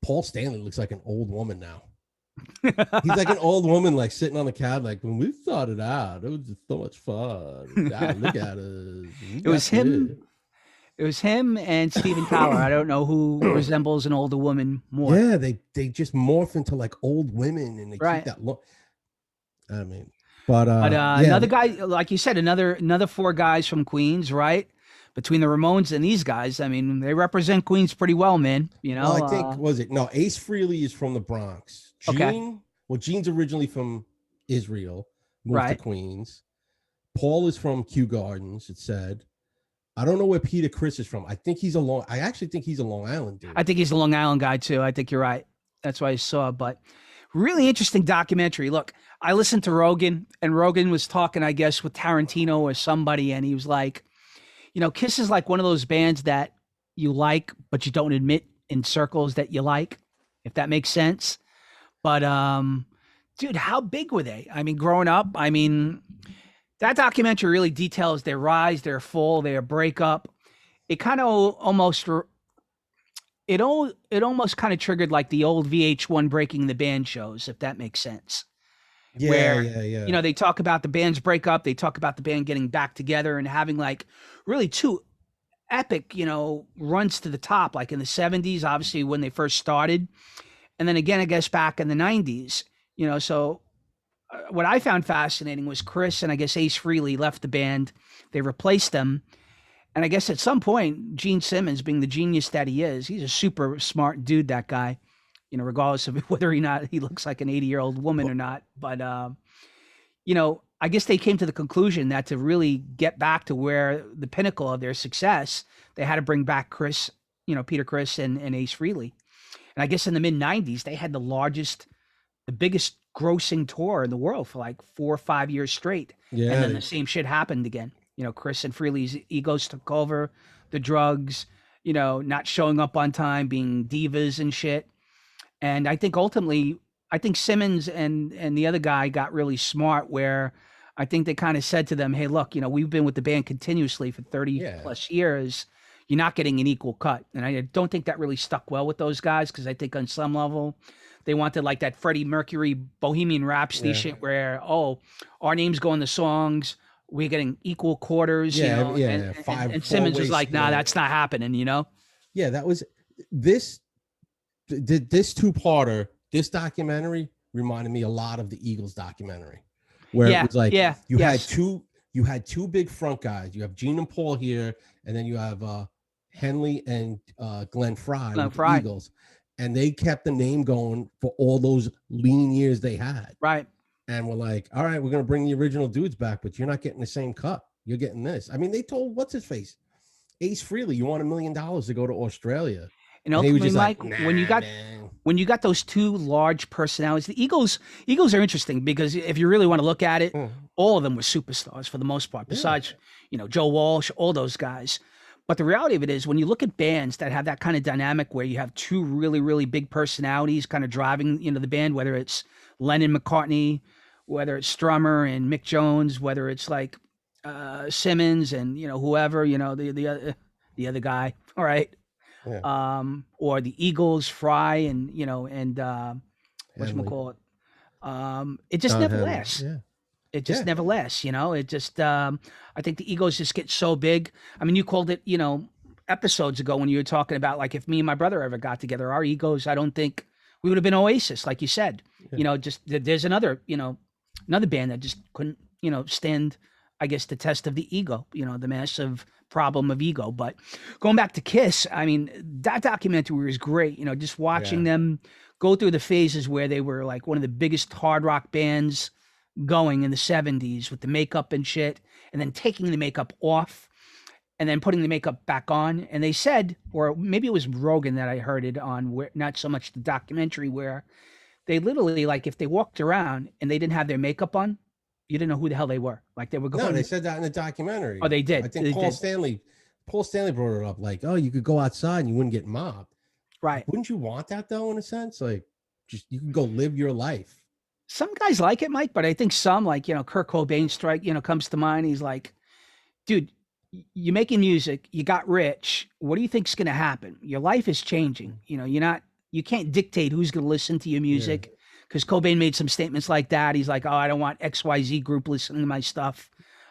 Paul Stanley looks like an old woman now. He's like an old woman, like sitting on the couch, like when we started out, it was just so much fun. God, look at us.
It was him. It was him and Steven Tyler. I don't know who resembles an older woman more.
Yeah, they just morph into like old women, and they keep that look. I mean, but
another guy, like you said, another 4 guys from Queens, right? Between the Ramones and these guys, I mean, they represent Queens pretty well, man.
Well, I think Ace Frehley is from the Bronx. Gene's originally from Israel, moved to Queens. Paul is from Kew Gardens, it said. I don't know where Peter Criss is from. I actually think he's a Long Island dude.
I think he's a Long Island guy too. I think you're right. That's what I saw. But really interesting documentary. Look, I listened to Rogan, and Rogan was talking, I guess, with Tarantino or somebody, and he was like, Kiss is like one of those bands that you like, but you don't admit in circles that you like, if that makes sense. But, dude, how big were they? I mean, growing up, that documentary really details their rise, their fall, their breakup. It kind of almost kind of triggered like the old VH1 Breaking the Band shows, if that makes sense.
Yeah.
They talk about the band's breakup. They talk about the band getting back together and having like really 2 epic, runs to the top, like in the 70s, obviously when they first started. And then again, I guess back in the 90s, so what I found fascinating was Chris and I guess Ace Frehley left the band. They replaced them. And I guess at some point, Gene Simmons, being the genius that he is, he's a super smart dude, that guy, regardless of whether or not he looks like an 80-year-old woman or not. But, I guess they came to the conclusion that to really get back to where the pinnacle of their success, they had to bring back Chris, Peter Criss and Ace Frehley. And I guess in the mid-90s, they had the biggest grossing tour in the world for like 4 or 5 years straight.
Yeah.
And then the same shit happened again. Chris and Frehley's egos took over, the drugs, not showing up on time, being divas and shit. And I think ultimately, Simmons and the other guy got really smart where I think they kind of said to them, hey, look, we've been with the band continuously for 30 plus years. You're not getting an equal cut. And I don't think that really stuck well with those guys, because I think on some level they wanted like that Freddie Mercury Bohemian Rhapsody shit where, our names go in the songs. We're getting equal quarters, and Simmons was like, nah, that's not happening,
Yeah, that was this 2-parter. This documentary reminded me a lot of the Eagles documentary, where
Yeah,
it was like
yeah,
you had
yes,
two big front guys. You have Gene and Paul here, and then you have Henley and Glenn Fry
Glenn
with the
Fry,
Eagles, and they kept the name going for all those lean years they had.
right.
And we're like, all right, we're gonna bring the original dudes back, but you're not getting the same cut. You're getting this. I mean, they told what's his face, Ace Frehley, you want $1 million to go to Australia,
And
and he was
ultimately,
just
Mike,
like, nah, man.
when you got those two large personalities, the Eagles are interesting because if you really want to look at it, all of them were superstars for the most part. Besides, Joe Walsh, all those guys. But the reality of it is, when you look at bands that have that kind of dynamic where you have two really, really big personalities kind of driving, the band, whether it's Lennon McCartney, whether it's Strummer and Mick Jones, whether it's like Simmons and whoever, the other guy, all right,
Yeah.
or the Eagles, Fry, and
Henley,
whatchamacallit. It just
Don
never
Henley.
lasts.
Yeah.
It just
Yeah.
never lasts, It just, I think the egos just get so big. I mean, you called it, episodes ago when you were talking about like if me and my brother ever got together, our egos, I don't think we would have been Oasis, like you said.
Yeah.
Just there's another band that just couldn't, stand, I guess, the test of the ego, the massive problem of ego. But going back to Kiss, I mean, that documentary was great, just watching them go through the phases where they were like one of the biggest hard rock bands going in the 70s with the makeup and shit, and then taking the makeup off and then putting the makeup back on. And they said, or maybe it was Rogan that I heard it on, where not so much the documentary, where they literally, like, if they walked around and they didn't have their makeup on, you didn't know who the hell they were. Like, they were going.
No, they said that in the documentary.
Oh, they did.
I think Paul Stanley brought it up. Like, oh, you could go outside and you wouldn't get mobbed.
Right.
Wouldn't you want that though? In a sense, like, just you can go live your life.
Some guys like it, Mike, but I think some, like, Kurt Cobain strike, comes to mind. He's like, dude, you're making music, you got rich. What do you think's going to happen? Your life is changing. You can't dictate who's going to listen to your music. Because Cobain made some statements like that. He's like, oh, I don't want XYZ group listening to my stuff.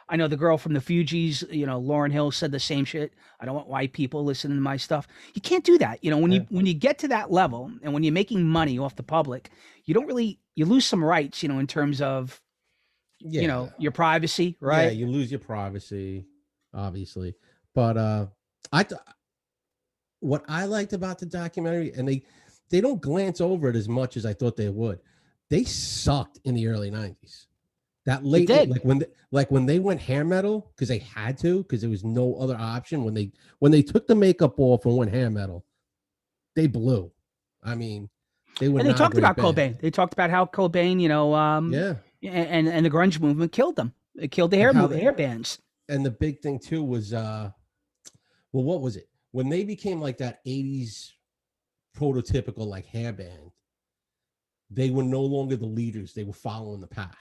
I know the girl from the Fugees, Lauryn Hill, said the same shit. I don't want white people listening to my stuff. You can't do that. When you get to that level and when you're making money off the public, you lose some rights, in terms of, your privacy, right?
Yeah, you lose your privacy, obviously. But what I liked about the documentary, and they don't glance over it as much as I thought they would. They sucked in the early 90s. That late, like when they went hair metal, because they had to, because there was no other option. When they took the makeup off and went hair metal, they blew. I mean, they were.
And they
not
talked
a great
about
band.
Cobain. They talked about how Cobain, and the grunge movement killed them. It killed the hair bands.
And the big thing too was, what was it? When they became like that 80s prototypical like hair band, they were no longer the leaders. They were following the pack.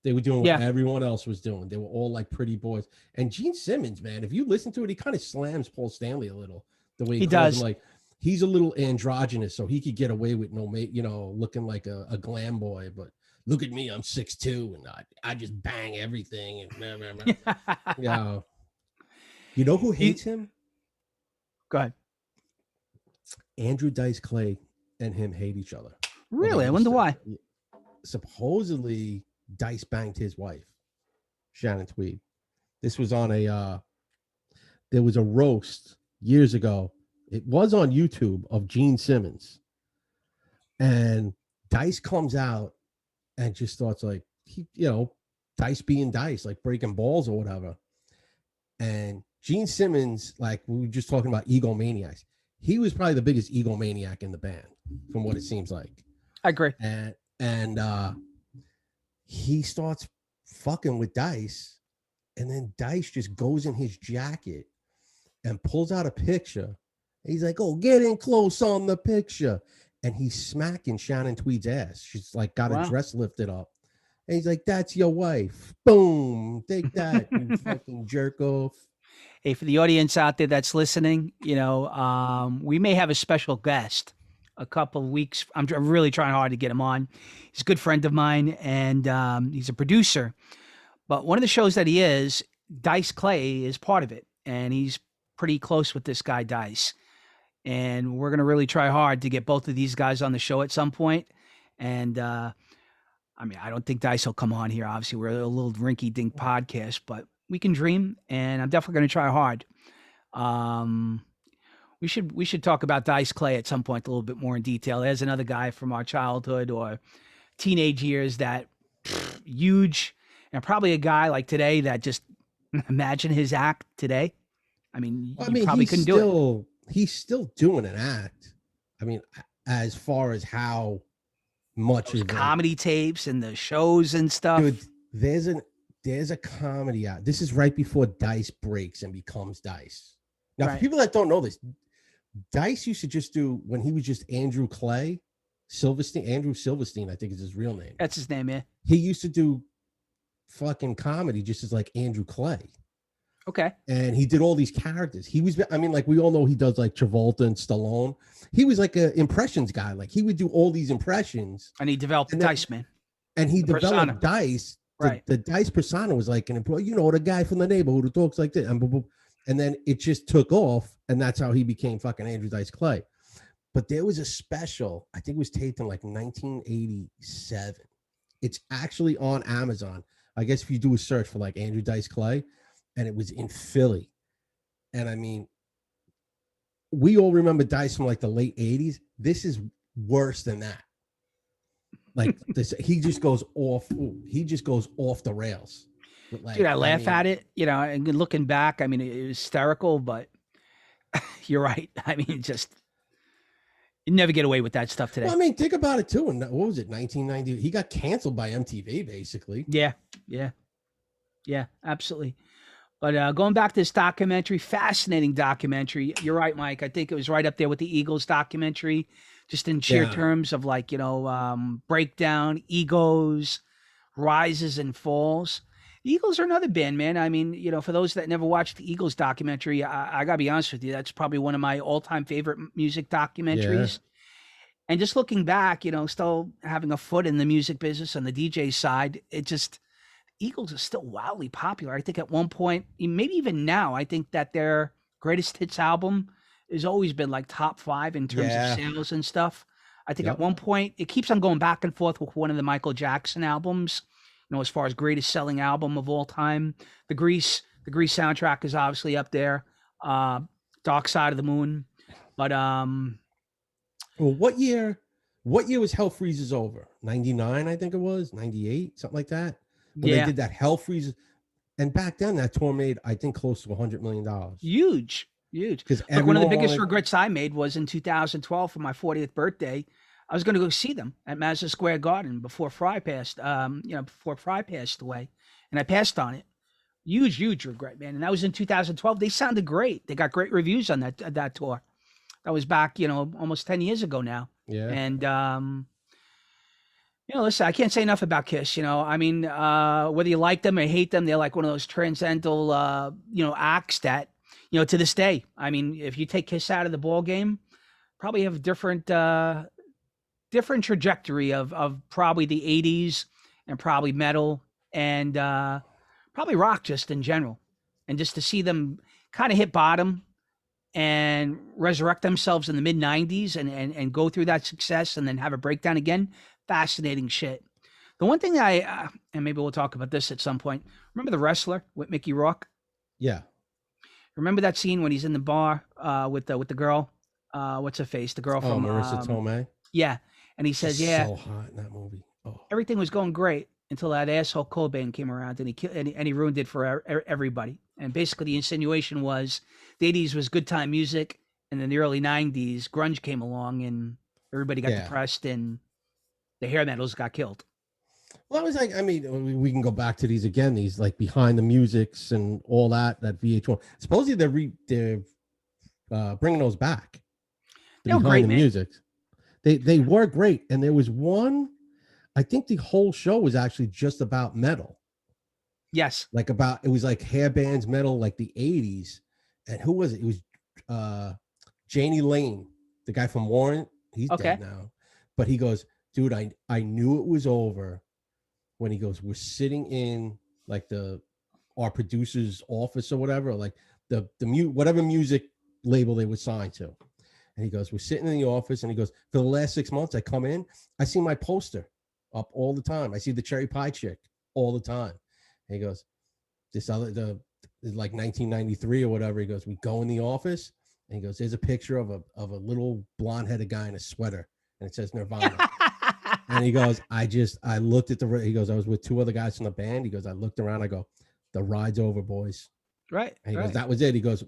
They were doing what everyone else was doing. They were all like pretty boys. And Gene Simmons, man, if you listen to it, he kind of slams Paul Stanley a little. The way he does. Him, like, he's a little androgynous, so he could get away with looking like a glam boy. But look at me, I'm 6'2", and I just bang everything. And blah, blah, blah. You know who hates him?
Go ahead.
Andrew Dice Clay and him hate each other.
Really? I wonder why.
Supposedly, Dice banged his wife, Shannon Tweed. This was on there was a roast years ago. It was on YouTube of Gene Simmons. And Dice comes out and just starts like, Dice being Dice, like breaking balls or whatever. And Gene Simmons, like we were just talking about egomaniacs, he was probably the biggest egomaniac in the band, from what it seems like.
I agree.
And he starts fucking with Dice, and then Dice just goes in his jacket and pulls out a picture. He's like, "Oh, get in close on the picture," and he's smacking Shannon Tweed's ass. She's like got a dress lifted up, and he's like, "That's your wife." Boom, take that, you fucking jerk off.
Hey, for the audience out there that's listening, we may have a special guest a couple of weeks. I'm really trying hard to get him on. He's a good friend of mine, and he's a producer. But one of the shows that he is, Dice Clay is part of it, and he's pretty close with this guy, Dice. And we're going to really try hard to get both of these guys on the show at some point. And I mean, I don't think Dice will come on here. Obviously, we're a little rinky-dink podcast, but we can dream, and I'm definitely going to try hard. Um, we should talk about Dice Clay at some point a little bit more in detail. There's another guy from our childhood or teenage years that huge, and probably a guy like today that just imagine his act today. I mean,
I
you
mean,
probably couldn't do it.
he's still doing an act. I mean, as far as how much
Those
of it,
comedy tapes and the shows and stuff.
dude, there's a comedy out. This is right before Dice breaks and becomes Dice. Now, for people that don't know this, Dice used to just do, when he was just Andrew Silverstein, I think is his real name.
That's his name, yeah.
He used to do fucking comedy just as like Andrew Clay.
Okay.
And he did all these characters. He was, I mean, like we all know he does like Travolta and Stallone. He was like an impressions guy. Like he would do all these impressions.
And he developed Dice, man.
And he developed
persona.
Dice.
Right.
The Dice persona was like, the guy from the neighborhood who talks like this. And then it just took off. And that's how he became fucking Andrew Dice Clay. But there was a special, I think it was taped in like 1987. It's actually on Amazon. I guess if you do a search for like Andrew Dice Clay, and it was in Philly. And I mean, we all remember Dice from like the late 80s. This is worse than that. Like this, he just goes off the rails. Like,
dude, I laugh at it, and looking back, I mean, it was hysterical, but you're right. I mean, just you never get away with that stuff today.
Well, I mean, think about it too. And what was it, 1990? He got canceled by MTV, basically.
Yeah, absolutely. But going back to this documentary, fascinating documentary. You're right, Mike. I think it was right up there with the Eagles documentary, just in sheer terms of like, breakdown, egos, rises and falls. The Eagles are another band, man. I mean, for those that never watched the Eagles documentary, I got to be honest with you, that's probably one of my all-time favorite music documentaries. Yeah. And just looking back, still having a foot in the music business on the DJ side, it just... Eagles are still wildly popular. I think at one point, maybe even now, I think that their greatest hits album has always been like top 5 in terms of sales and stuff. I think at one point, it keeps on going back and forth with one of the Michael Jackson albums, as far as greatest selling album of all time. The Grease soundtrack is obviously up there. Dark Side of the Moon. But
well, what year was Hell Freezes Over? 99, I think it was, 98, something like that. When they did that Hell Freezes, and back then that tour made, I think, close to $100 million.
Huge. Because one of the biggest regrets I made was in 2012 for my 40th birthday. I was going to go see them at Madison Square Garden before Fry passed. Before Fry passed away, and I passed on it. Huge regret, man. And that was in 2012. They sounded great. They got great reviews on that tour. That was back, almost 10 years ago now.
Yeah.
And listen, I can't say enough about Kiss. I mean, whether you like them or hate them, they're like one of those transcendental, acts that, to this day. I mean, if you take Kiss out of the ball game, probably have a different trajectory of probably the 80s and probably metal and probably rock just in general. And just to see them kind of hit bottom and resurrect themselves in the mid 90s and go through that success and then have a breakdown again. Fascinating shit. The one thing that and maybe we'll talk about this at some point. Remember The Wrestler with Mickey Rourke?
Yeah.
Remember that scene when he's in the bar with the girl? What's her face? The girl from
Marissa Tomei.
Yeah. And he says,
She's so hot in that movie. Oh.
Everything was going great until that asshole Cobain came around and he ruined it for everybody. And basically the insinuation was the 80s was good time music, and in the early 90s grunge came along and everybody got depressed and the hair metals got killed.
Well, I was like, I mean, we can go back to these again, these like behind the musics and all that VH1. Supposedly they're bringing those back.
They're great, man.
Music. They were great. And there was one, I think the whole show was actually just about metal.
Yes.
It was like hair bands, metal, like the 80s. And who was it? It was Janie Lane, the guy from Warrant. He's dead now. But he goes, dude, I knew it was over when he goes, we're sitting in like our producer's office or whatever, like the whatever music label they were signed to. And he goes, we're sitting in the office, and he goes, for the last 6 months, I come in, I see my poster up all the time. I see the cherry pie chick all the time. And he goes, this other, like 1993 or whatever. He goes, we go in the office, and he goes, there's a picture of a little blonde headed guy in a sweater, and it says Nirvana. And he goes, I looked at he goes, I was with 2 other guys from the band. He goes, I looked around, I go, the ride's over, boys.
Right.
And he goes, that was it. He goes,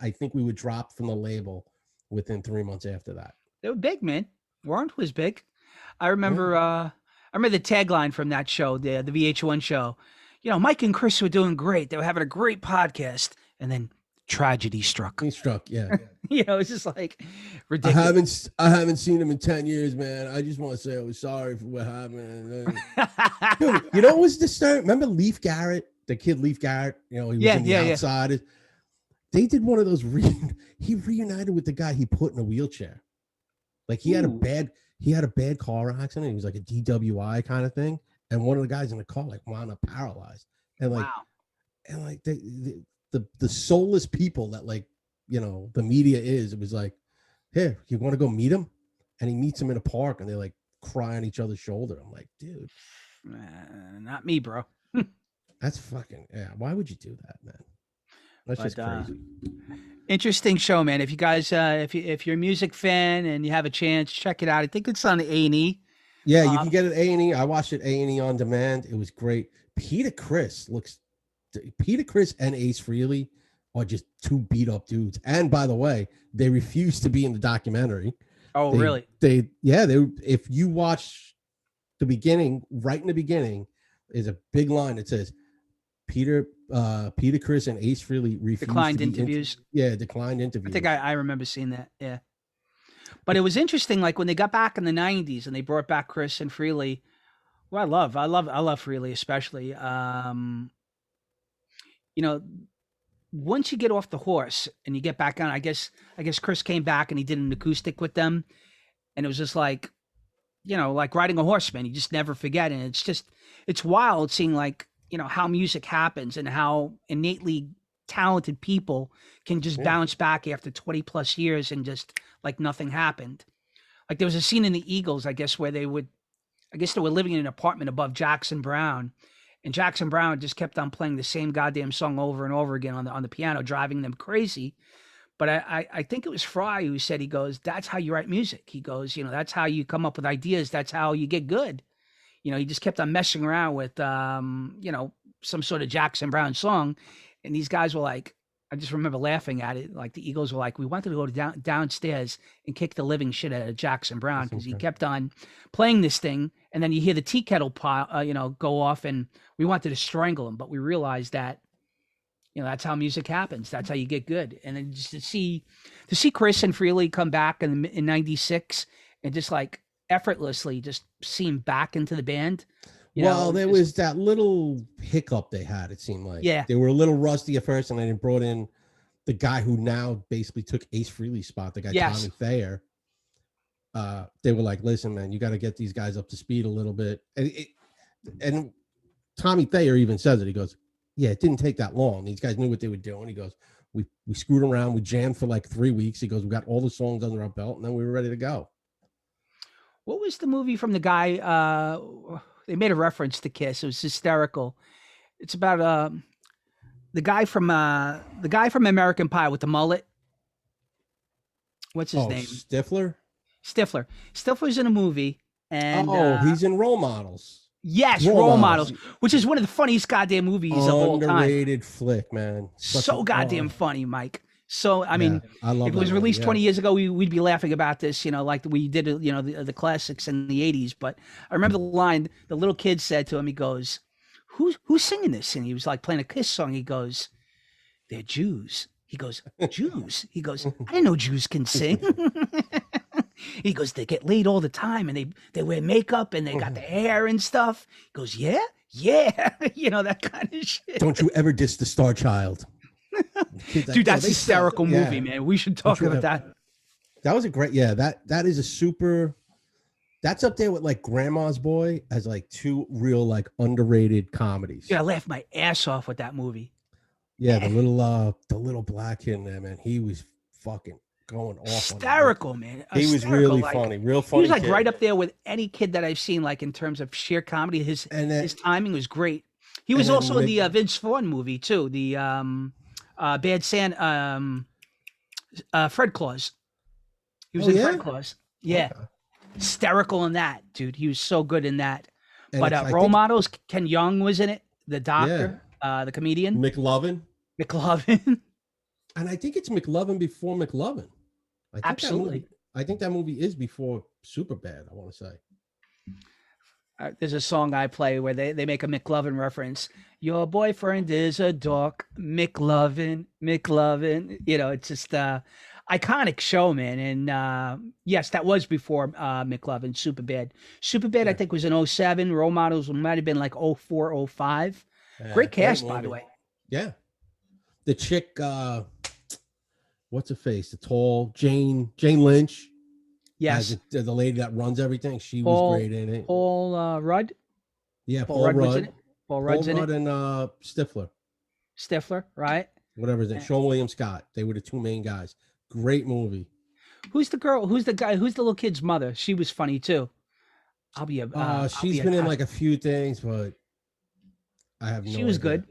I think we would drop from the label within 3 months after that.
They were big, man. Warrant was big. I remember the tagline from that show, the VH1 show. You know, Mike and Chris were doing great. They were having a great podcast, and then tragedy struck.
He struck, yeah.
You know, it's just like ridiculous.
I haven't seen him in 10 years, man. I just want to say I was sorry for what happened. Dude, you know what was disturbing? Remember Leif Garrett, the kid Leif Garrett? You know, he was in the outside. Yeah. They did one of those. He reunited with the guy he put in a wheelchair. Like he had a bad car accident. He was like a DWI kind of thing. And one of the guys in the car like wound up paralyzed. And like, and like the soulless people that like, you know, the media is, it was like, here, you want to go meet him? And he meets him in a park, and they like cry on each other's shoulder. I'm like, dude,
not me, bro.
That's fucking, yeah. Why would you do that, man? That's just crazy.
Interesting show, man. If you guys, if you're a music fan and you have a chance, check it out. I think it's on A&E.
Yeah, you can get it A&E. I watched it A&E on demand. It was great. Peter Criss and Ace Frehley are just 2 beat up dudes. And by the way, they refused to be in the documentary.
Oh, really?
They if you watch the beginning, right in the beginning, is a big line that says Peter Criss and Ace Frehley refused
declined interviews.
Declined interviews.
I think I remember seeing that. Yeah. But it was interesting, like when they got back in the 90s and they brought back Criss and Frehley. Well, I love Frehley, especially. You know, once you get off the horse and you get back on, I guess Criss came back and he did an acoustic with them, and it was just like, you know, like riding a horse, man. You just never forget. And it's wild seeing like, you know, how music happens and how innately talented people can just bounce back after 20 plus years and just like nothing happened. Like there was a scene in the Eagles, I guess, where they were living in an apartment above Jackson Browne, and Jackson Browne just kept on playing the same goddamn song over and over again on the piano, driving them crazy. But I think it was Fry who said, he goes, that's how you write music. He goes, you know, that's how you come up with ideas. That's how you get good. You know, he just kept on messing around with, you know, some sort of Jackson Browne song. And these guys were like, I just remember laughing at it. Like the Eagles were like, we wanted to go downstairs and kick the living shit out of Jackson Browne because he kept on playing this thing. And then you hear the tea kettle you know, go off, and we wanted to strangle him. But we realized that, you know, that's how music happens. That's how you get good. And then just to see Criss and Frehley come back in '96 and just like effortlessly just seem back into the band.
Well, there was that little hiccup they had, it seemed like.
Yeah.
They were a little rusty at first, and then they brought in the guy who now basically took Ace Frehley's spot, the guy Tommy Thayer. They were like, listen, man, you got to get these guys up to speed a little bit. And Tommy Thayer even says it. He goes, yeah, it didn't take that long. These guys knew what they were doing. He goes, we screwed around. We jammed for like 3 weeks. He goes, we got all the songs under our belt, and then we were ready to go.
What was the movie from the guy? They made a reference to Kiss. It was hysterical. It's about the guy from American Pie with the mullet. What's his name?
Stifler.
Stifler's in a movie, and
he's in Role Models.
Yes, Role Models, which is one of the funniest goddamn movies of all time.
Underrated flick, man.
So goddamn funny, Mike. So, I mean, if it was released 20 years ago, we'd be laughing about this, you know, like we did, you know, the classics in the 80s. But I remember the line the little kid said to him, he goes, who's singing this? And he was like playing a Kiss song. He goes, they're Jews. He goes, Jews? He goes, I didn't know Jews can sing. He goes, they get laid all the time, and they wear makeup, and they got the hair and stuff. He goes, yeah, you know, that kind of shit.
Don't you ever diss the Star Child.
Dude, that's a hysterical movie, man. We should talk about that.
That was a great, that is a super, that's up there with like Grandma's Boy as like 2 real like underrated comedies.
Yeah, I laughed my ass off with that movie.
Yeah, the little black kid in there, man, he was fucking going off
Hysterical,
on him.
man.
He was really funny, real funny.
He was like
kid.
right up there with any kid that I've seen, like in terms of sheer comedy. His timing was great. He was also in the Vince Vaughn movie too, the Bad Santa, Fred Claus. He was in Fred Claus. Yeah. Okay. Hysterical in that, dude. He was so good in that. And but Role Models, Ken Jeong was in it, the doctor, the comedian.
McLovin.
And
I think it's McLovin before McLovin.
Absolutely.
I think that movie is before Superbad, I want to say.
There's a song I play where they make a McLovin reference. Your boyfriend is a dork, McLovin. You know, it's just iconic show, man. And yes, that was before McLovin, Superbad, I think was in 07. Role Models might have been like 04, 05. Great cast, by the way.
Yeah. The chick, what's her face? The tall Jane Lynch.
Yes.
The lady that runs everything. She was great in it.
Paul Rudd.
Yeah, Paul Rudd.
Paul Rudd's in it.
and Stifler.
Stifler, right?
Whatever his name. Sean William Scott. They were the two main guys. Great movie.
Who's the girl? Who's the guy? Who's the little kid's mother? She was funny too.
She's been in like a few things, but I have no idea.
She was good.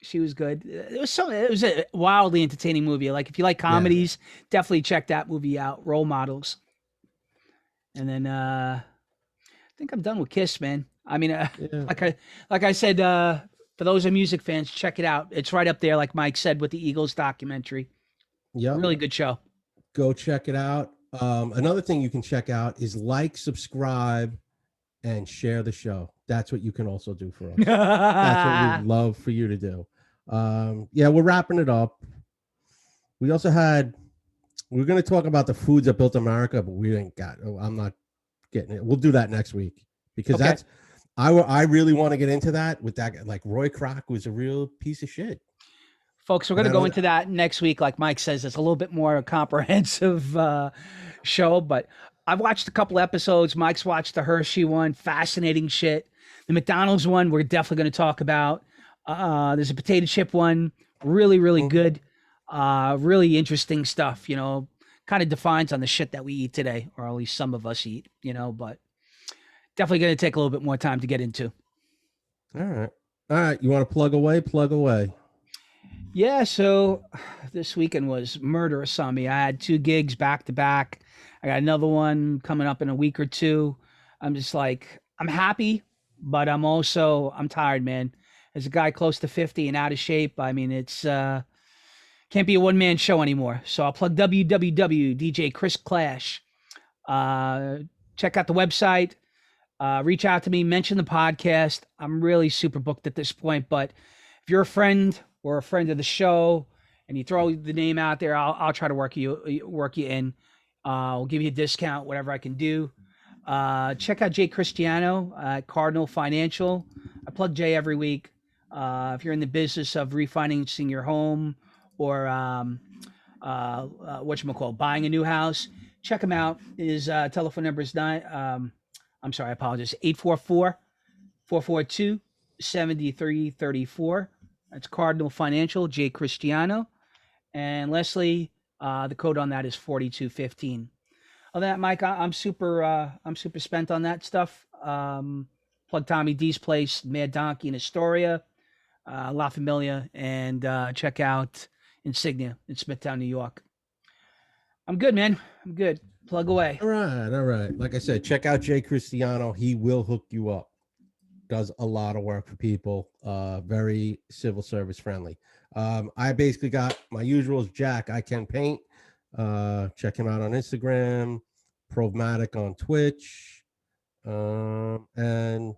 She was good. It was a wildly entertaining movie. Like if you like comedies, definitely check that movie out. Role Models. And then I think I'm done with Kiss, man. I mean, like I said, for those of music fans, check it out. It's right up there, like Mike said, with the Eagles documentary. Yeah, really good show.
Go check it out. Another thing you can check out is like, subscribe, and share the show. That's what you can also do for us. That's what we'd love for you to do. We're wrapping it up. We also we're going to talk about the foods that built America, but I'm not getting it. We'll do that next week because I really want to get into that with that. Like Roy Kroc was a real piece of shit.
Folks, we're going to go into that next week. Like Mike says, it's a little bit more comprehensive show, but I've watched a couple episodes. Mike's watched the Hershey one. Fascinating shit. The McDonald's one, we're definitely going to talk about. There's a potato chip one. Really, really good. Really interesting stuff, you know, kind of defines on the shit that we eat today, or at least some of us eat, you know, but definitely going to take a little bit more time to get into.
All right. You want to plug away?
Yeah. So this weekend was murderous on me. I had 2 gigs back to back. I got another one coming up in a week or two. I'm just like, I'm happy, but I'm tired, man. As a guy close to 50 and out of shape, I mean, it's, can't be a one-man show anymore. So I'll plug DJ Chris Clash. Check out the website. Reach out to me. Mention the podcast. I'm really super booked at this point. But if you're a friend or a friend of the show and you throw the name out there, I'll try to work you in. I'll give you a discount, whatever I can do. Check out Jay Cristiano at Cardinal Financial. I plug Jay every week. If you're in the business of refinancing your home, or buying a new house, check him out. His telephone number is 844-442-7334. That's Cardinal Financial, Jay Cristiano. And Leslie, the code on that is 4215. Other than that, Mike, I'm super spent on that stuff. Plug Tommy D's place, Mad Donkey in Astoria, La Familia, and check out Insignia in Smithtown, New York. I'm good, man. I'm good. Plug away.
All right. Like I said, check out Jay Cristiano. He will hook you up. Does a lot of work for people. Very civil service friendly. I basically got my usuals. Jack, I Can Paint. Check him out on Instagram. Promatic on Twitch. And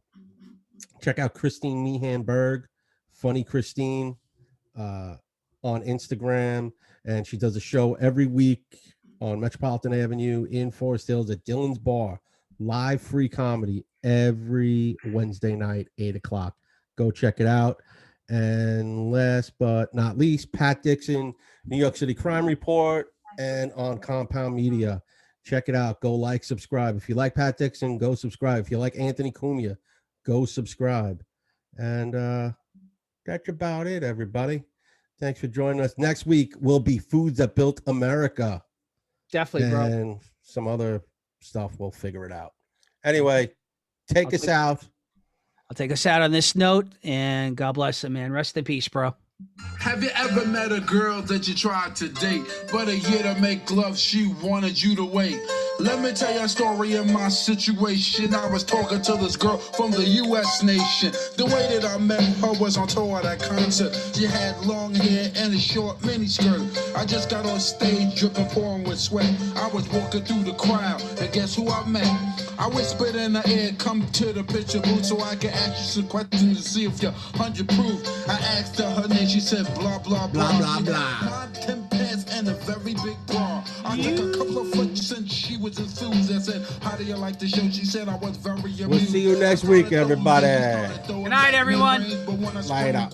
check out Christine Meehan-Berg. Funny Christine. On Instagram, and she does a show every week on Metropolitan Avenue in Forest Hills at Dylan's Bar. Live free comedy every Wednesday night, 8:00. Go check it out. And last but not least, Pat Dixon, New York City Crime Report, and on Compound Media. Check it out. Go like, subscribe. If you like Pat Dixon, go subscribe. If you like Anthony Cumia, go subscribe. And that's about it, everybody. Thanks for joining us. Next week will be Foods That Built America.
Definitely, bro.
And some other stuff. We'll figure it out. Anyway, take us out.
I'll take us out on this note, and God bless him, man. Rest in peace, bro.
Have you ever met a girl that you tried to date, but a year to make love, she wanted you to wait? Let me tell you a story of my situation. I was talking to this girl from the U.S. nation. The way that I met her was on tour at that concert. She had long hair and a short miniskirt. I just got on stage dripping, pouring with sweat. I was walking through the crowd, and guess who I met? I whispered in the air, come to the picture booth so I can ask you some questions to see if you're 100 proof. I asked her name, she said blah, blah, blah.
Blah, blah, blah.
9, 10 pants and a very big bra. I took a couple of flicks and she was enthused. I said, how do you like the show? She said I was very amused.
We'll see you next week, everybody.
Good night, everyone.
Light up.